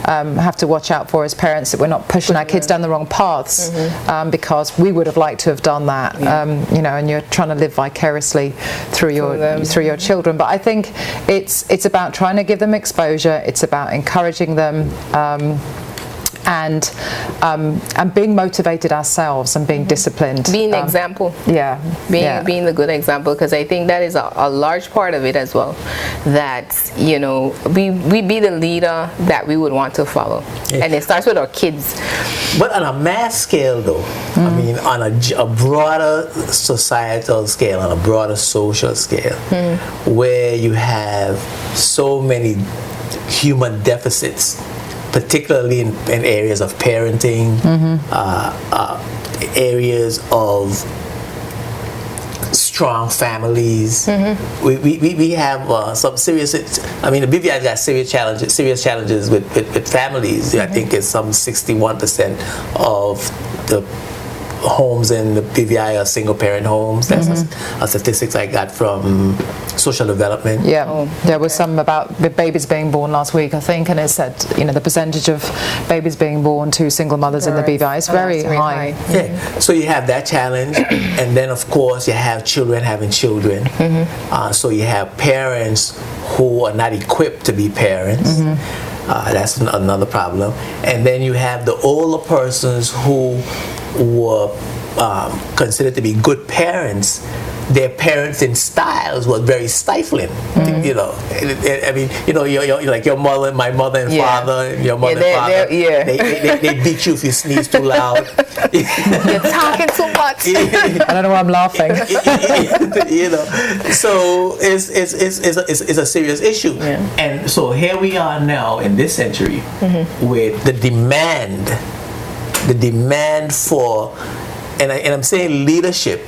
have to watch out for as parents, that we're not pushing our kids down the wrong paths, because we would have liked to have done that. You know, and you're trying to live vicariously through your children. But I think it's about trying to give them exposure. It's about encouraging them. And being motivated ourselves and being disciplined. Being an example. Being the good example, because I think that is a large part of it as well. That, you know, we be the leader that we would want to follow. And it starts with our kids. But on a mass scale though, I mean on a broader societal scale, on a broader social scale, where you have so many human deficits particularly in areas of parenting, areas of strong families. We have some serious. I mean, the BVI got serious challenges with families. I think it's some 61% of the homes in the BVI are single parent homes. That's a statistics I got from social development. Yeah, there was some about babies being born last week, I think, and it said, the percentage of babies being born to single mothers in the BVI is very high. Yeah, so you have that challenge, and then of course you have children having children. So you have parents who are not equipped to be parents. That's another problem. And then you have the older persons who were considered to be good parents. Their parenting styles was very stifling. I mean, you're like your mother, my mother and father, your mother and father. They beat you if you sneeze too loud. You're talking too much. I don't know why I'm laughing. So it's a serious issue. And so here we are now in this century with the demand for, and I'm saying leadership,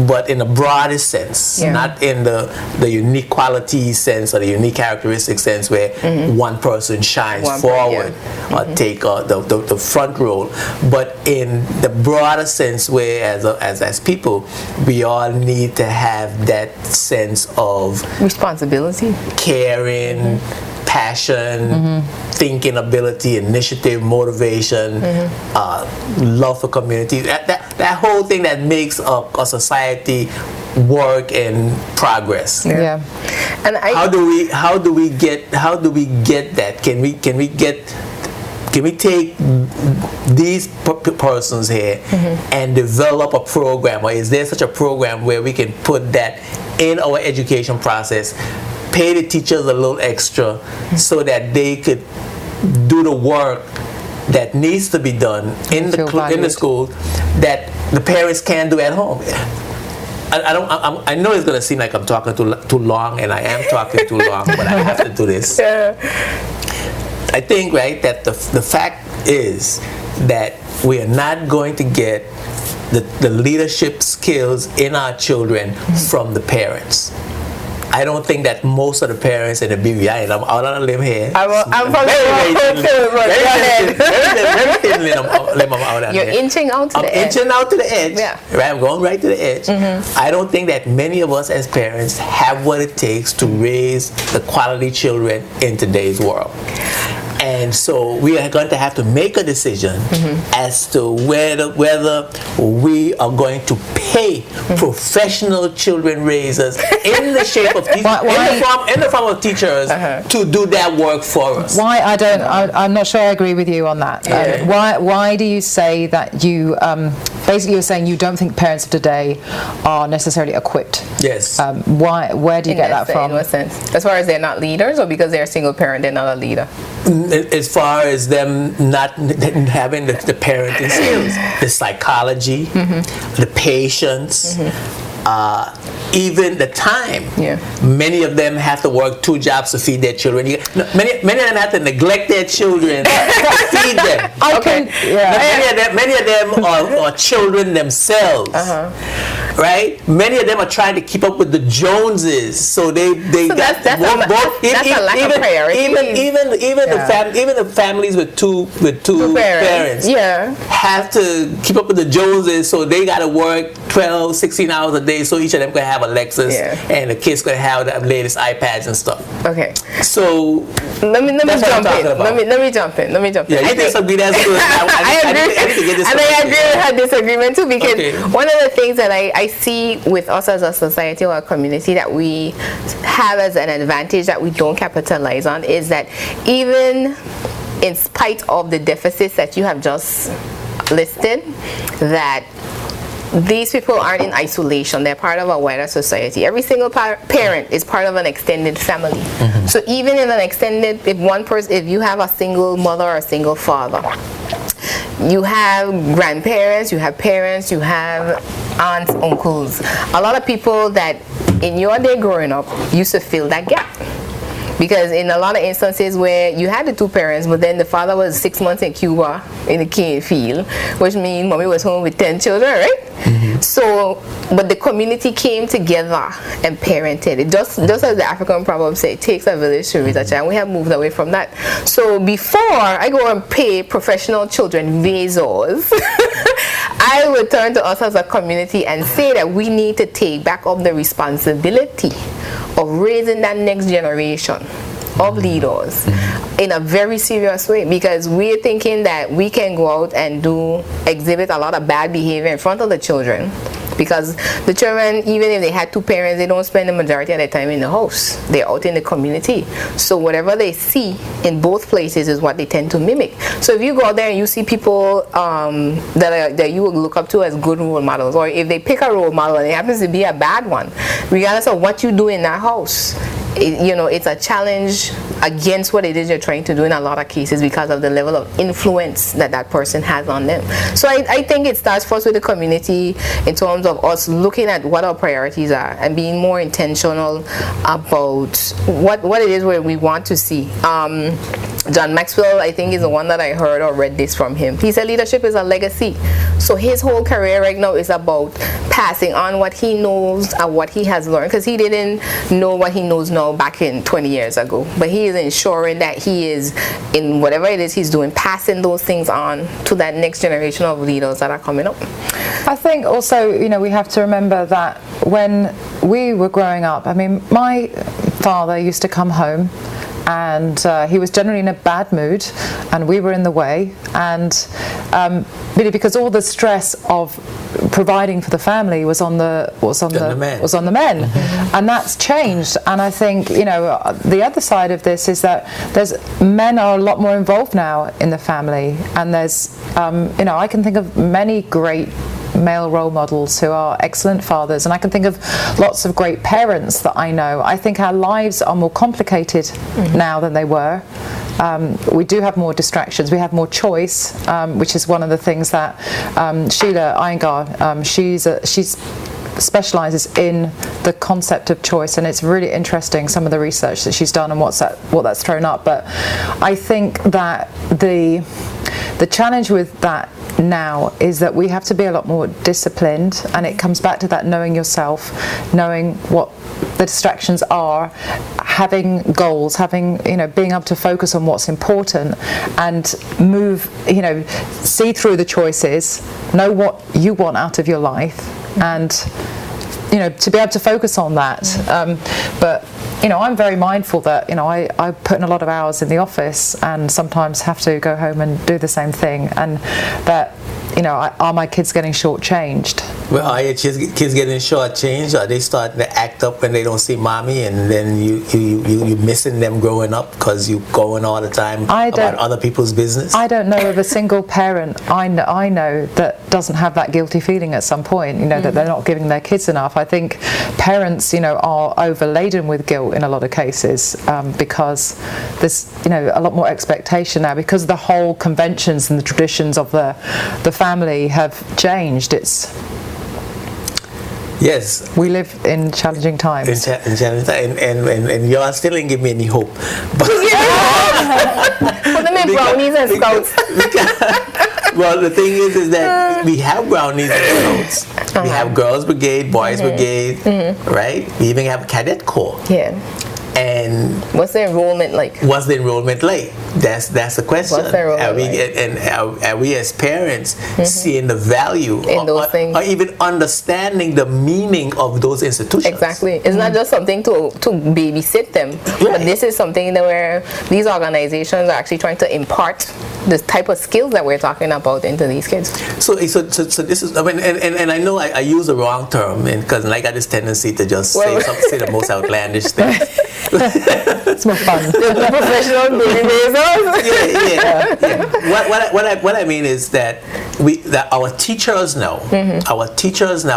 but in the broadest sense, not in the unique quality sense or the unique characteristic sense where one person shines forward or take the front role, but in the broader sense where as people, we all need to have that sense of responsibility, caring, passion, thinking ability, initiative, motivation, love for community. That whole thing that makes a society work and progress. And how do we get that? Can we take these persons here and develop a program, or is there such a program where we can put that in our education process, pay the teachers a little extra so that they could do the work that needs to be done in the school that the parents can do at home? I know it's going to seem like I'm talking too long, and I am talking too long, but I have to do this. I think, right, that the fact is that we are not going to get the leadership skills in our children from the parents. I don't think that most of the parents in the BVI, and I'm out on a limb here. I'm from You're inching out to the edge. I'm inching out to the edge. Yeah. Right, I'm going right to the edge. I don't think that many of us as parents have what it takes to raise the quality children in today's world. And so we are going to have to make a decision as to whether we are going to pay professional children raisers in the shape of in the form of teachers to do that work for us. Why I'm not sure I agree with you on that. Why do you say that you basically you're saying you don't think parents of today are necessarily equipped? Yes. Where do you get that from? In what sense? As far as they're not leaders, or because they're a single parent, they're not a leader? As far as them not having the parenting skills, the psychology, the patience, even the time. Many of them have to work 2 jobs to feed their children. Many of them have to neglect their children to feed them. Many of them are children themselves. Right? Many of them are trying to keep up with the Joneses, so that's a lack of priority. Even the families with two parents have to keep up with the Joneses, so they got to work 12, 16 hours a day, so each of them can have a Lexus, and the kids can have the latest iPads and stuff. Okay. So let me jump in. Yeah, you think something that's good? I need to get this. And I agree with her disagreement too, because one of the things that I see with us as a society or a community that we have as an advantage that we don't capitalize on is that even in spite of the deficits that you have just listed, that these people aren't in isolation. They're part of a wider society. Every single parent is part of an extended family. So even in an extended, if you have a single mother or a single father, you have grandparents, you have parents, you have aunts, uncles. A lot of people that in your day growing up used to fill that gap. Because in a lot of instances where you had the two parents, but then the father was 6 months in Cuba in the cane field, which means mommy was home with 10 children, right? So, but the community came together and parented. It just as the African proverb say, it takes a village to raise a child. We have moved away from that. So before I go and pay professional children visors, I would turn to us as a community and say that we need to take back up the responsibility of raising that next generation of leaders in a very serious way, because we're thinking that we can go out and exhibit a lot of bad behavior in front of the children, because the children, even if they had two parents, they don't spend the majority of their time in the house. They're out in the community. So whatever they see in both places is what they tend to mimic. So if you go out there and you see people that you would look up to as good role models, or if they pick a role model and it happens to be a bad one, regardless of what you do in that house, it's a challenge against what it is you're trying to do in a lot of cases, because of the level of influence that person has on them. So I think it starts first with the community in terms of us looking at what our priorities are and being more intentional about what it is where we want to see. John Maxwell, I think, is the one that I heard or read this from him. He said leadership is a legacy. So his whole career right now is about passing on what he knows and what he has learned, because he didn't know what he knows now back in 20 years ago. But he is ensuring that he is, in whatever it is he's doing, passing those things on to that next generation of leaders that are coming up. I think also, we have to remember that when we were growing up, I mean, my father used to come home and he was generally in a bad mood, and we were in the way, and really because all the stress of providing for the family was on the men, and that's changed. And I think the other side of this is that men are a lot more involved now in the family, and there's I can think of many great male role models who are excellent fathers, and I can think of lots of great parents that I know. I think our lives are more complicated now than they were. We do have more distractions, we have more choice, which is one of the things that Sheila Iyengar, she's specialises in the concept of choice, and it's really interesting some of the research that she's done and what that's thrown up. But I think that the challenge with that now is that we have to be a lot more disciplined, and it comes back to that knowing yourself, knowing what the distractions are, having goals, being able to focus on what's important and move, see through the choices, know what you want out of your life, and to be able to focus on that. But I'm very mindful that I put in a lot of hours in the office and sometimes have to go home and do the same thing, and that are my kids getting shortchanged? Well, are your kids getting shortchanged? Are they starting to act up when they don't see mommy, and then you missing them growing up because you going all the time about other people's business? I don't know of a single parent I know that doesn't have that guilty feeling at some point, that they're not giving their kids enough. I think parents, are overladen with guilt in a lot of cases, because there's, a lot more expectation now because the whole conventions and the traditions of the family have changed. Yes. We live in challenging times. In challenging times, and you still ain't give me any hope. But put them in brownies and scouts. Well, the thing is that we have brownies and scouts. We have girls' brigade, boys' brigade, right? We even have a cadet corps. Yeah. And what's the enrollment like? What's the enrollment like? That's the question. What's the enrollment are we as parents seeing the value in those things, or even understanding the meaning of those institutions? Exactly. It's not just something to babysit them, but this is something that where these organizations are actually trying to impart the type of skills that we're talking about into these kids. So this is, and I know I use the wrong term, because I got this tendency to just say the most outlandish things. It's more fun. The professional baby raisers. Yeah. What I mean is that our teachers now,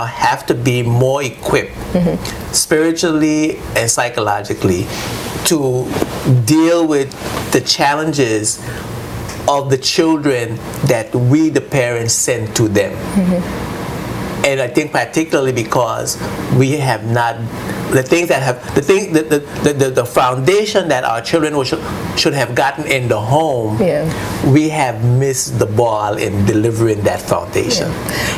have to be more equipped, spiritually and psychologically, to deal with the challenges of the children that we, the parents, send to them. And I think particularly because we have not the things that have the foundation that our children should have gotten in the home, we have missed the ball in delivering that foundation,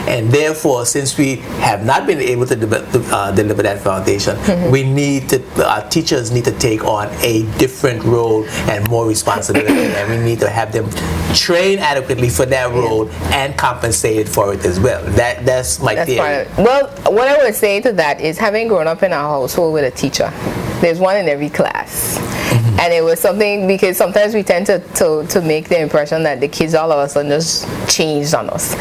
and therefore, since we have not been able to deliver that foundation, we need to, our teachers need to take on a different role and more responsibility, and we need to have them trained adequately for that role and compensated for it as well. That's my theory. Well, what I would say to that is, having grown up in a household with a teacher, there's one in every class. And it was something, because sometimes we tend to make the impression that the kids all of a sudden just changed on us.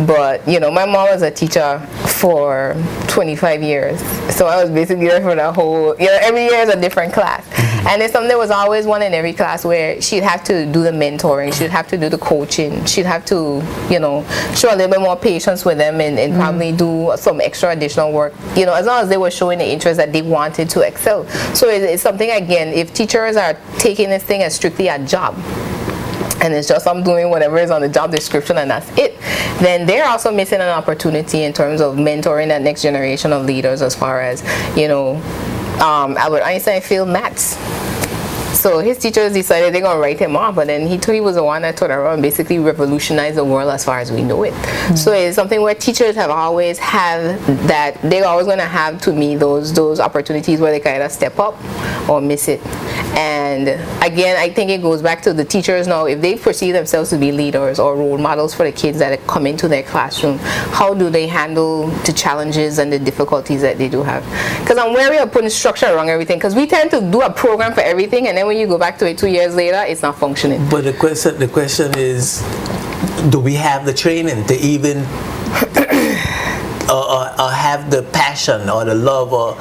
But, you know, my mom was a teacher for 25 years. So I was basically there for the whole, you know, every year is a different class. And it's something, there was always one in every class where she'd have to do the mentoring, she'd have to do the coaching, she'd have to, you know, show a little bit more patience with them and probably do some extra additional work, you know, as long as they were showing the interest that they wanted to excel. So it's something, again, if teachers are taking this thing as strictly a job, and it's just I'm doing whatever is on the job description and that's it, then they're also missing an opportunity in terms of mentoring that next generation of leaders, as far as, you know, Albert Einstein failed maths. So his teachers decided they're going to write him off, but then he was the one that turned around and basically revolutionized the world as far as we know it. So it's something where teachers have always had that, they're always going to have, to me, those opportunities where they kind of step up or miss it. And again, I think it goes back to the teachers now. If they perceive themselves to be leaders or role models for the kids that come into their classroom, how do they handle the challenges and the difficulties that they do have? Because I'm wary of putting structure around everything, because we tend to do a program for everything, and then when you go back to it 2 years later, it's not functioning. But the question is, do we have the training to even or have the passion or the love, or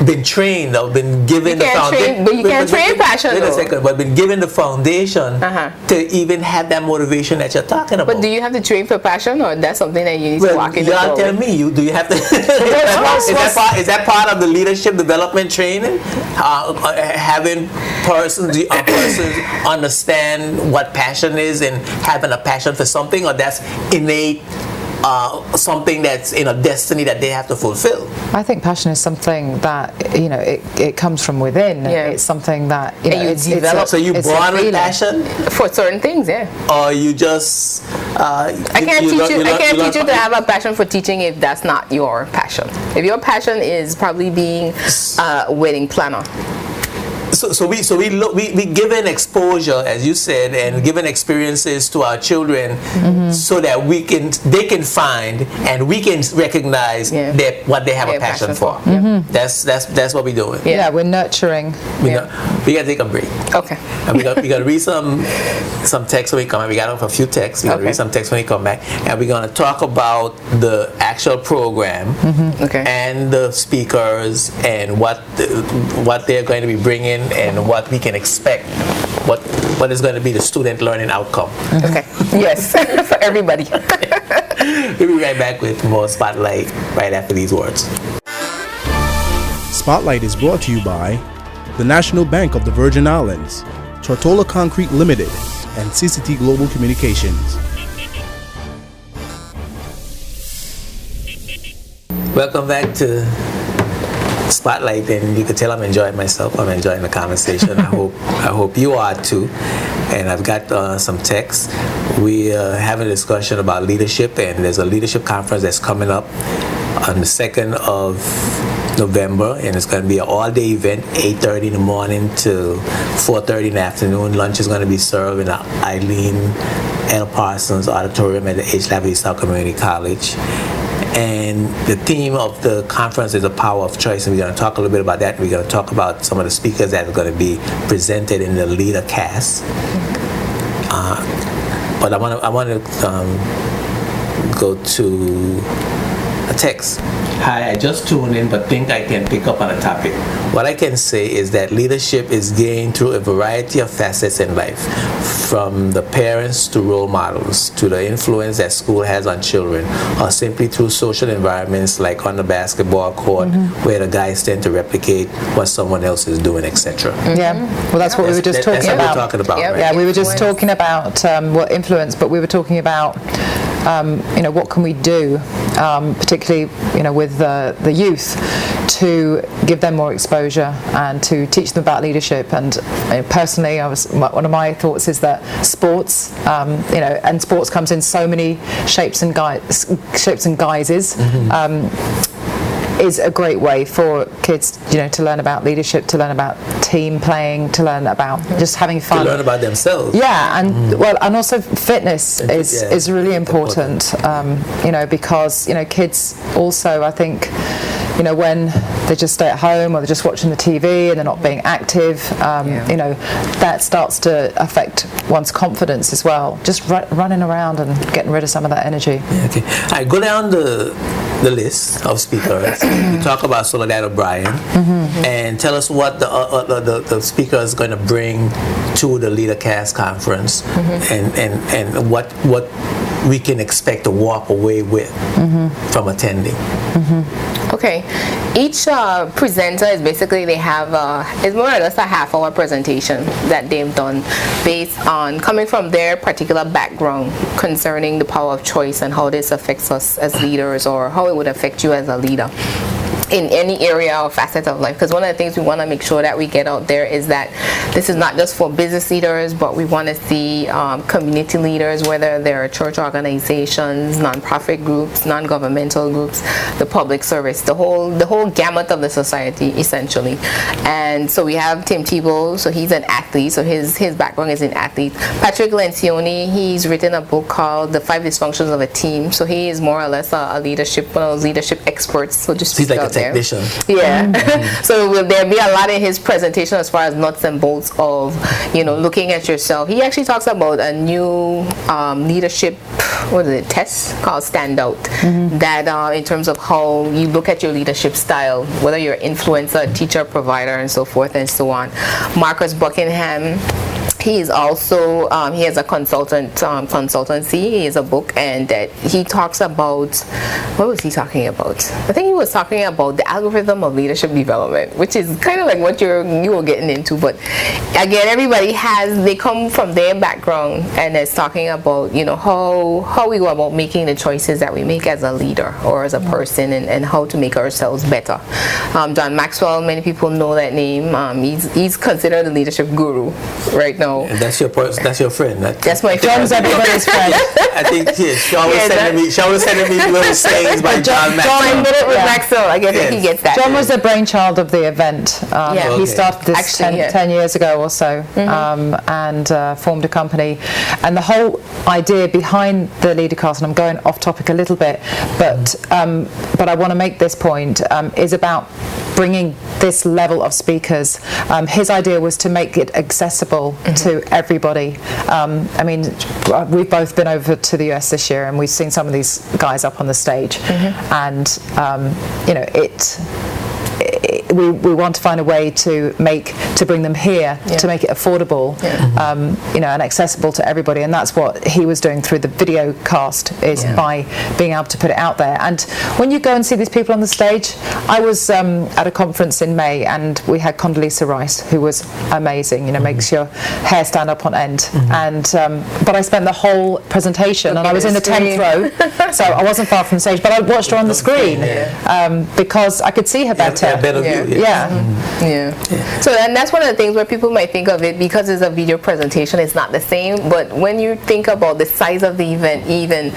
been trained or been given the foundation? But you can't train passion. Wait a second, but been given the foundation to even have that motivation that you're talking about. But do you have to train for passion, or that's something that you need to walk in? Y'all tell me, do you have to? Is that part of the leadership development training? Having persons understand what passion is and having a passion for something, or that's innate? Something that's in a destiny that they have to fulfill. I think passion is something that, you know, it comes from within. It's something that, you know, it's developed. So you born with passion for certain things, or you just I can't teach you to have a passion for teaching if that's not your passion. If your passion is probably being a wedding planner. So we given exposure, as you said, and given experiences to our children, so that they can find and we can recognize what they have a passion for. That's what we're doing. Yeah, we're nurturing. We gotta take a break. Okay. And we gotta read some text when we come back. We got off a few texts. We gotta read some text when we come back, and we're gonna talk about the actual program and the speakers and what they're going to be bringing, and what we can expect, what is going to be the student learning outcome. Okay. Yes, for everybody. We'll be right back with more Spotlight right after these words. Spotlight is brought to you by the National Bank of the Virgin Islands, Tortola Concrete Limited, and CCT Global Communications. Welcome back to Spotlight, and you can tell I'm enjoying myself. I'm enjoying the conversation. I hope you are too. And I've got some texts. We having a discussion about leadership, and there's a leadership conference that's coming up on the 2nd of November, and it's going to be an all-day event, 8:30 in the morning to 4:30 in the afternoon. Lunch is going to be served in the Eileen L. Parsons Auditorium at the H. Laverty South Community College. And the theme of the conference is the power of choice, and we're going to talk a little bit about that. We're going to talk about some of the speakers that are going to be presented in the leader cast. But I want to go to a text. Hi, I just tuned in but think I can pick up on a topic. What I can say is that leadership is gained through a variety of facets in life, from the parents to role models, to the influence that school has on children, or simply through social environments like on the basketball court, where the guys tend to replicate what someone else is doing, etc. Yeah, well, that's what we were just talking about. That's what we're talking about, right? Yeah, we were just talking about what influence, but we were talking about what can we do, particularly with the youth, to give them more exposure and to teach them about leadership. And personally, one of my thoughts is that sports, and sports comes in so many shapes and guises. Is a great way for kids, to learn about leadership, to learn about team playing, to learn about just having fun. To learn about themselves. Yeah, and and also fitness is really important. Because kids also, I think, when they just stay at home or they're just watching the TV and they're not being active, that starts to affect one's confidence as well. Just running around and getting rid of some of that energy. Yeah, okay. All right, go down the list of speakers. You talk about Soledad O'Brien, and tell us what the speaker is going to bring to the LeaderCast conference, and what we can expect to walk away with from attending. Okay, each presenter is basically, they have it's more or less a half-hour presentation that they've done based on coming from their particular background concerning the power of choice and how this affects us as leaders, or how it would affect you as a leader in any area or facet of life. Because one of the things we want to make sure that we get out there is that this is not just for business leaders, but we want to see community leaders, whether they're church organizations, nonprofit groups, non-governmental groups, the public service, the whole gamut of the society, essentially. And so we have Tim Tebow, so he's an athlete, so his background is in athlete. Patrick Lencioni, he's written a book called The 5 Dysfunctions of a Team, so he is more or less one of those leadership experts, so just he's like a technician. Yeah. So will there be a lot in his presentation as far as nuts and bolts of looking at yourself. He actually talks about a new leadership test called Standout, that in terms of how you look at your leadership style, whether you're an influencer, teacher, provider, and so forth and so on. Marcus Buckingham, he is also he has a consultancy. He has a book, and he talks about, what was he talking about? I think he was talking about the algorithm of leadership development, which is kind of like what you were getting into. But again, everybody they come from their background, and it's talking about how we go about making the choices that we make as a leader or as a person, and how to make ourselves better. John Maxwell, many people know that name. He's considered a leadership guru right now. And that's your friend. That's my friend. John's everybody's friend. I think Sean was sending me little sayings by John Maxwell. John did it with Maxwell. I guess he gets that. John was the brainchild of the event. He started this 10 years ago or so, and formed a company. And the whole idea behind the LeaderCast, and I'm going off topic a little bit, but I want to make this point, is about bringing this level of speakers. His idea was to make it accessible to everybody. We've both been over to the US this year, and we've seen some of these guys up on the stage, and we want to find a way to bring them here, to make it affordable, and accessible to everybody. And that's what he was doing through the video cast, is by being able to put it out there. And when you go and see these people on the stage, I was at a conference in May, and we had Condoleezza Rice, who was amazing. Makes your hair stand up on end. And but I spent the whole presentation, and I was in the 10th row, so I wasn't far from the stage, but I watched her on the screen because I could see her better. So and that's one of the things where people might think of it, because it's a video presentation, it's not the same. But when you think about the size of the event, even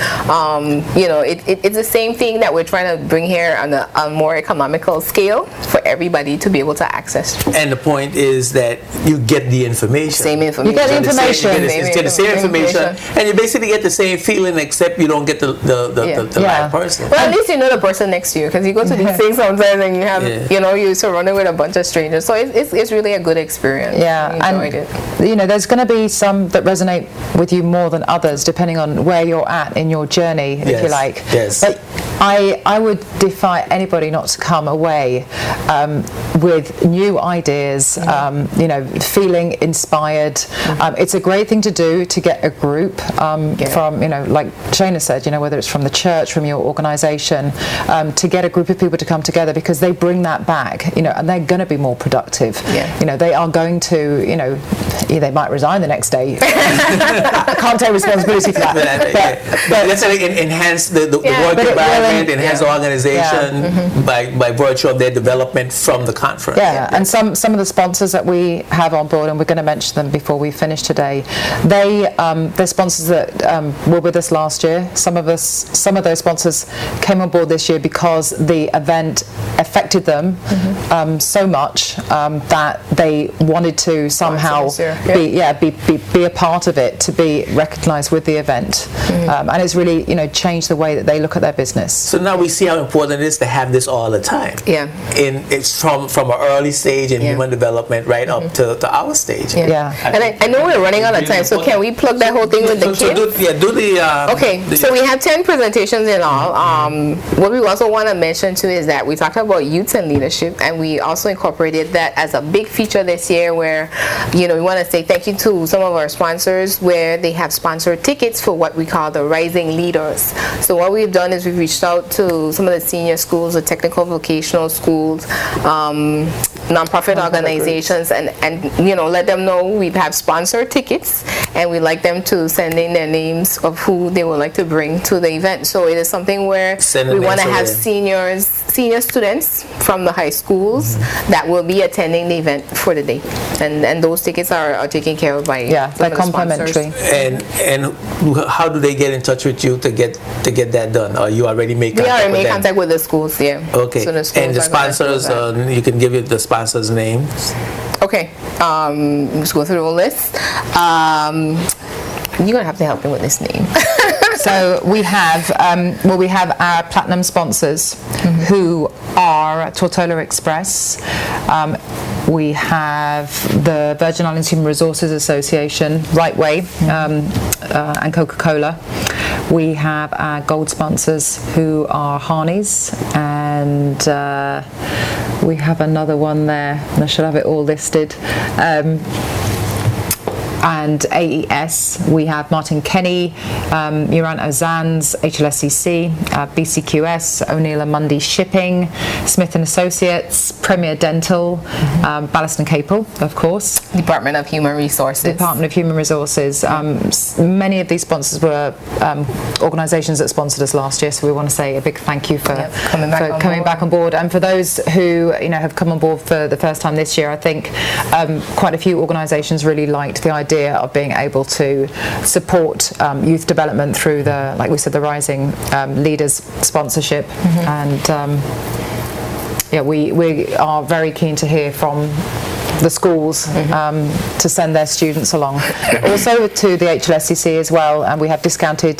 it's the same thing that we're trying to bring here on a more economical scale for everybody to be able to access. And the point is that you get the information. Same information. You get the information. You get the same information, and you basically get the same feeling, except you don't get the live person. Well, at least you know the person next to you, because you go to these things sometimes and you have you're surrounded with a bunch of strangers. So it's really a good experience. Yeah, I enjoyed it. There's going to be some that resonate with you more than others, depending on where you're at in your journey, if you like. Yes. But I would defy anybody not to come away with new ideas, feeling inspired. It's a great thing to do to get a group from, like Shana said, whether it's from the church, from your organisation, to get a group of people to come together, because they bring that back, and they're going to be more productive. They are going to, they might resign the next day. I can't take responsibility for that. But let's say enhance the work environment, enhance the organization by virtue of their development from the conference. And some of the sponsors that we have on board, and we're going to mention them before we finish today, they're sponsors that were with us last year. Some of those sponsors came on board this year because the event affected them so much that they wanted to somehow be a part of it, to be recognised with the event, and it's really changed the way that they look at their business. So now we see how important it is to have this all the time. It's from an early stage in human development right up to our stage. And I know we're running out of time, so can we plug that whole thing with the kids? Okay, so we have 10 presentations in all. What we also want to mention too is that we talked about youth and leadership, and we also incorporated that as a big feature this year, where we want to say thank you to some of our sponsors, where they have sponsored tickets for what we call the Rising Leaders. So what we've done is we've reached out to some of the senior schools, the technical vocational schools, nonprofit organizations, and let them know we have sponsored tickets, and we'd like them to send in their names of who they would like to bring to the event. So it is something where we want to have senior students from the high schools that will be attending the event for the day, and those tickets are taken care of by they're complimentary. And how do they get in touch with you to get that done? Or you already make contact? We already make contact with the schools. Okay. So and the sponsors, you can give it the sponsors' names. Okay. Let's go through the list. You're gonna have to help me with this name. So we have our platinum sponsors who are Tortola Express. We have the Virgin Islands Human Resources Association, Right Way, and Coca-Cola. We have our gold sponsors who are Harney's, and we have another one there, and I should have it all listed. And AES, we have Martin Kenny, Muran Ozans, HLSCC, BCQS, O'Neill and Mundy Shipping, Smith & Associates, Premier Dental, Ballast and Capel, of course. Department of Human Resources. Many of these sponsors were organisations that sponsored us last year, so we want to say a big thank you for coming back on board. And for those who have come on board for the first time this year, I think quite a few organisations really liked the idea of being able to support youth development through the Rising Leaders sponsorship, and we are very keen to hear from the schools to send their students along. Also to the HLSCC as well, and we have discounted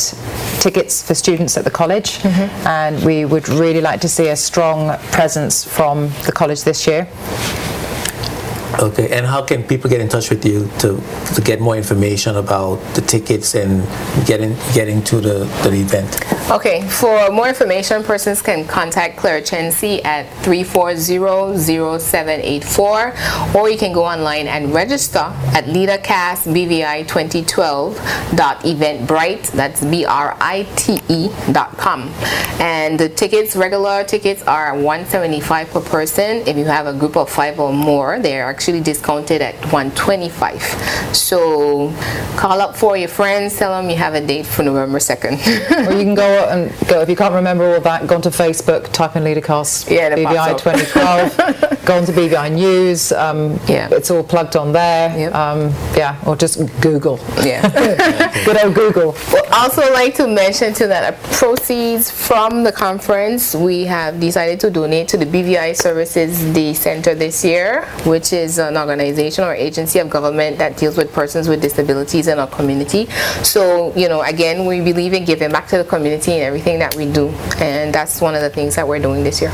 tickets for students at the college, and we would really like to see a strong presence from the college this year. Okay, and how can people get in touch with you to get more information about the tickets and getting to the event? Okay, for more information, persons can contact Claire Chensi at 340-0784, or you can go online and register at leadercastbvi2012.eventbrite, that's BRITE.com. And the tickets, regular tickets, are $175 per person. If you have a group of 5 or more, they're actually discounted at $125. So call up for your friends, tell them you have a date for November 2nd. Or you can go if you can't remember all that, go onto Facebook, type in Leadercast BVI 2012, go onto BVI News, it's all plugged on there, or just Google. Good old Google. We'd also like to mention too that proceeds from the conference, we have decided to donate to the BVI Services Day Center this year, which is an organization or agency of government that deals with persons with disabilities in our community. So, again, we believe in giving back to the community in everything that we do, and that's one of the things that we're doing this year.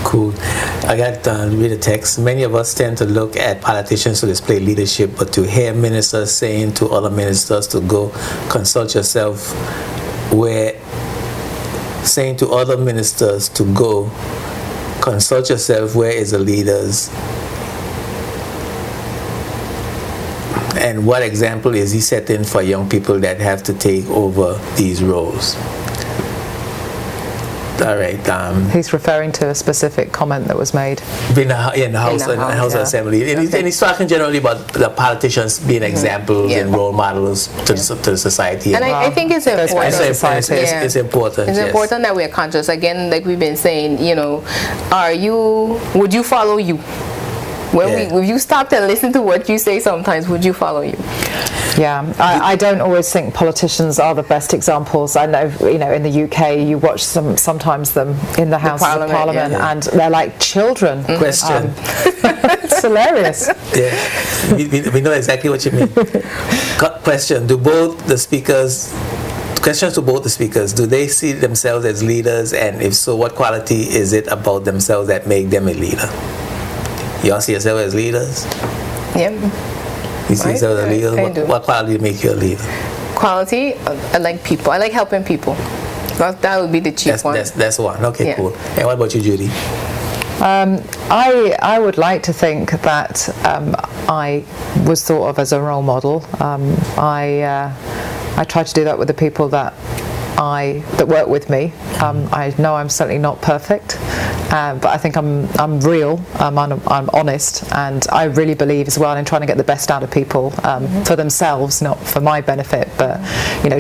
Cool. I got to read a text. Many of us tend to look at politicians to display leadership, but to hear ministers saying to other ministers to go consult yourself, we're saying to other ministers to go consult yourself, where is the leaders, and what example is he setting for young people that have to take over these roles? All right. He's referring to a specific comment that was made. In the House yeah. Assembly. And he's talking generally about the politicians being examples and role models to the society. And I think it's important. It's important. It's important that we're conscious. Again, like we've been saying, would you follow you? If you stopped and listened to what you say sometimes, would you follow you? Yeah, I don't always think politicians are the best examples. I know, in the UK, you watch sometimes them in the House of Parliament, and they're like children. Question. It's hilarious. Yeah, we know exactly what you mean. Question: Questions to both the speakers. Do they see themselves as leaders, and if so, what quality is it about themselves that make them a leader? Y'all see yourself as leaders? Yep. You see yourself as a leader? What quality make you a leader? Quality, I like people. I like helping people. That would be the chief one. That's one. Okay, cool. And what about you, Judy? I would like to think that I was thought of as a role model. I try to do that with the people that work with me. I know I'm certainly not perfect, but I think I'm real, I'm honest, and I really believe as well in trying to get the best out of people for themselves, not for my benefit, but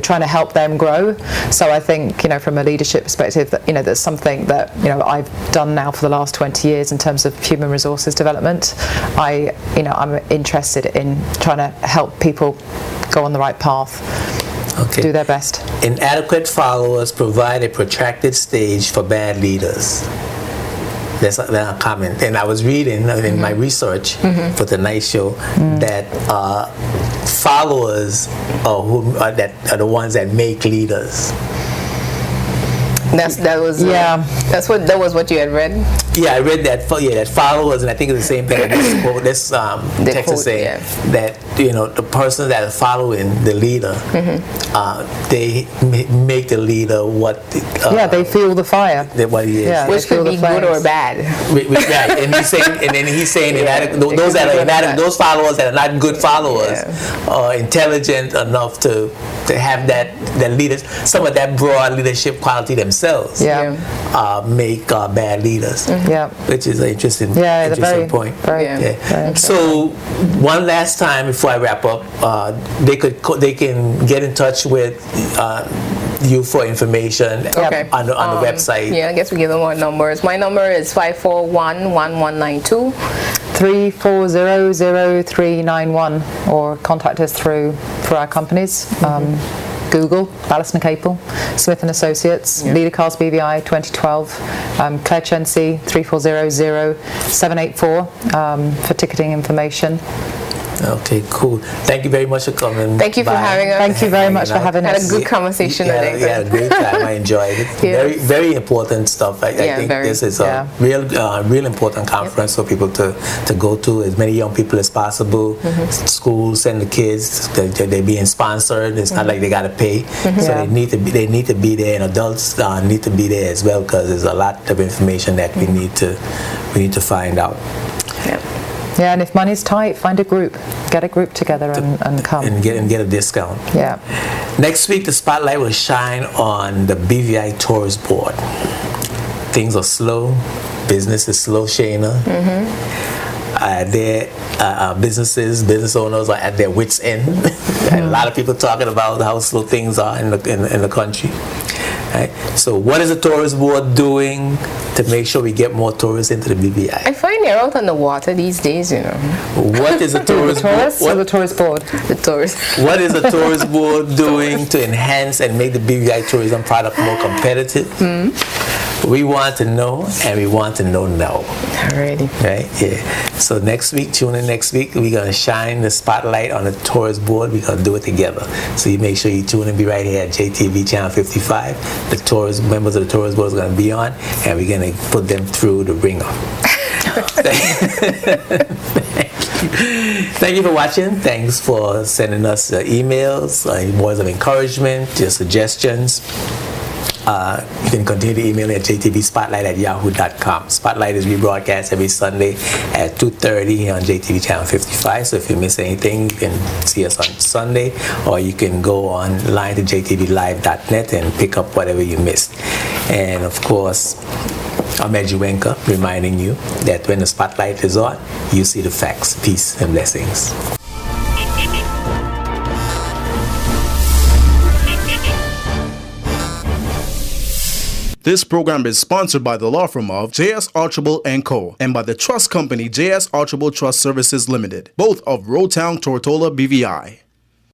trying to help them grow. So I think from a leadership perspective, that that's something that I've done now for the last 20 years in terms of human resources development. I'm interested in trying to help people go on the right path. Okay. Do their best. Inadequate followers provide a protracted stage for bad leaders. That's a comment. And I was reading in my research for Tonight Show that followers are the ones that make leaders. That was what you had read. Yeah, I read that. That followers, and I think it's the same thing. This text is saying that the person that is following the leader, they make the leader what. They feel the fire. What he is, which could be good or bad. Right, and he's saying those that are inadequate, those followers that are not good followers, are intelligent enough to have that leaders, some of that broad leadership quality themselves. Make bad leaders. Which is an interesting point. So one last time before I wrap up, they can get in touch with you for information on the website. I guess we give them our numbers. My number is 541-1192. 340-0391, or contact us through our companies. Google, Ballast & Capel, Smith & Associates, LeaderCast BVI 2012, Claire Chency 340-0784 for ticketing information. Okay, cool. Thank you very much for coming. Had a good conversation today. Had a great time. I enjoyed it. Very, very important stuff. I think this is a real important conference for people to go to. As many young people as possible. Schools send the kids. They're being sponsored. It's not like they got to pay. So they need to be there, and adults need to be there as well, because there's a lot of information that we need to find out. Yeah, and if money's tight, find a group. Get a group together and come. And get a discount. Yeah. Next week, the spotlight will shine on the BVI Tours Board. Things are slow. Business is slow, Shayna. Their business owners are at their wits' end. And a lot of people talking about how slow things are in the country. Right? So what is the Tourist Board doing to make sure we get more tourists into the BVI? I find they're out on the water these days, What is the Tourist Board? The Tourist Board? The tourists. What is the Tourist Board doing to enhance and make the BVI tourism product more competitive? We want to know, and we want to know now. Alrighty. Right? Yeah. So tune in next week. We're going to shine the spotlight on the Tourist Board. We're going to do it together. So you make sure you tune in, be right here at JTV Channel 55. The members of the Tourist Board is going to be on, and we're going to put them through the ringer. Thank you for watching. Thanks for sending us emails, words of encouragement, your suggestions. You can continue to email me at jtvspotlight@yahoo.com. Spotlight is rebroadcast every Sunday at 2:30 on JTV Channel 55. So if you miss anything, you can see us on Sunday, or you can go online to jtvlive.net and pick up whatever you missed. And of course, I'm Edgewenka, reminding you that when the spotlight is on, you see the facts. Peace and blessings. This program is sponsored by the law firm of J.S. Archibald & Co. and by the trust company J.S. Archibald Trust Services Limited, both of Rotown, Tortola, BVI.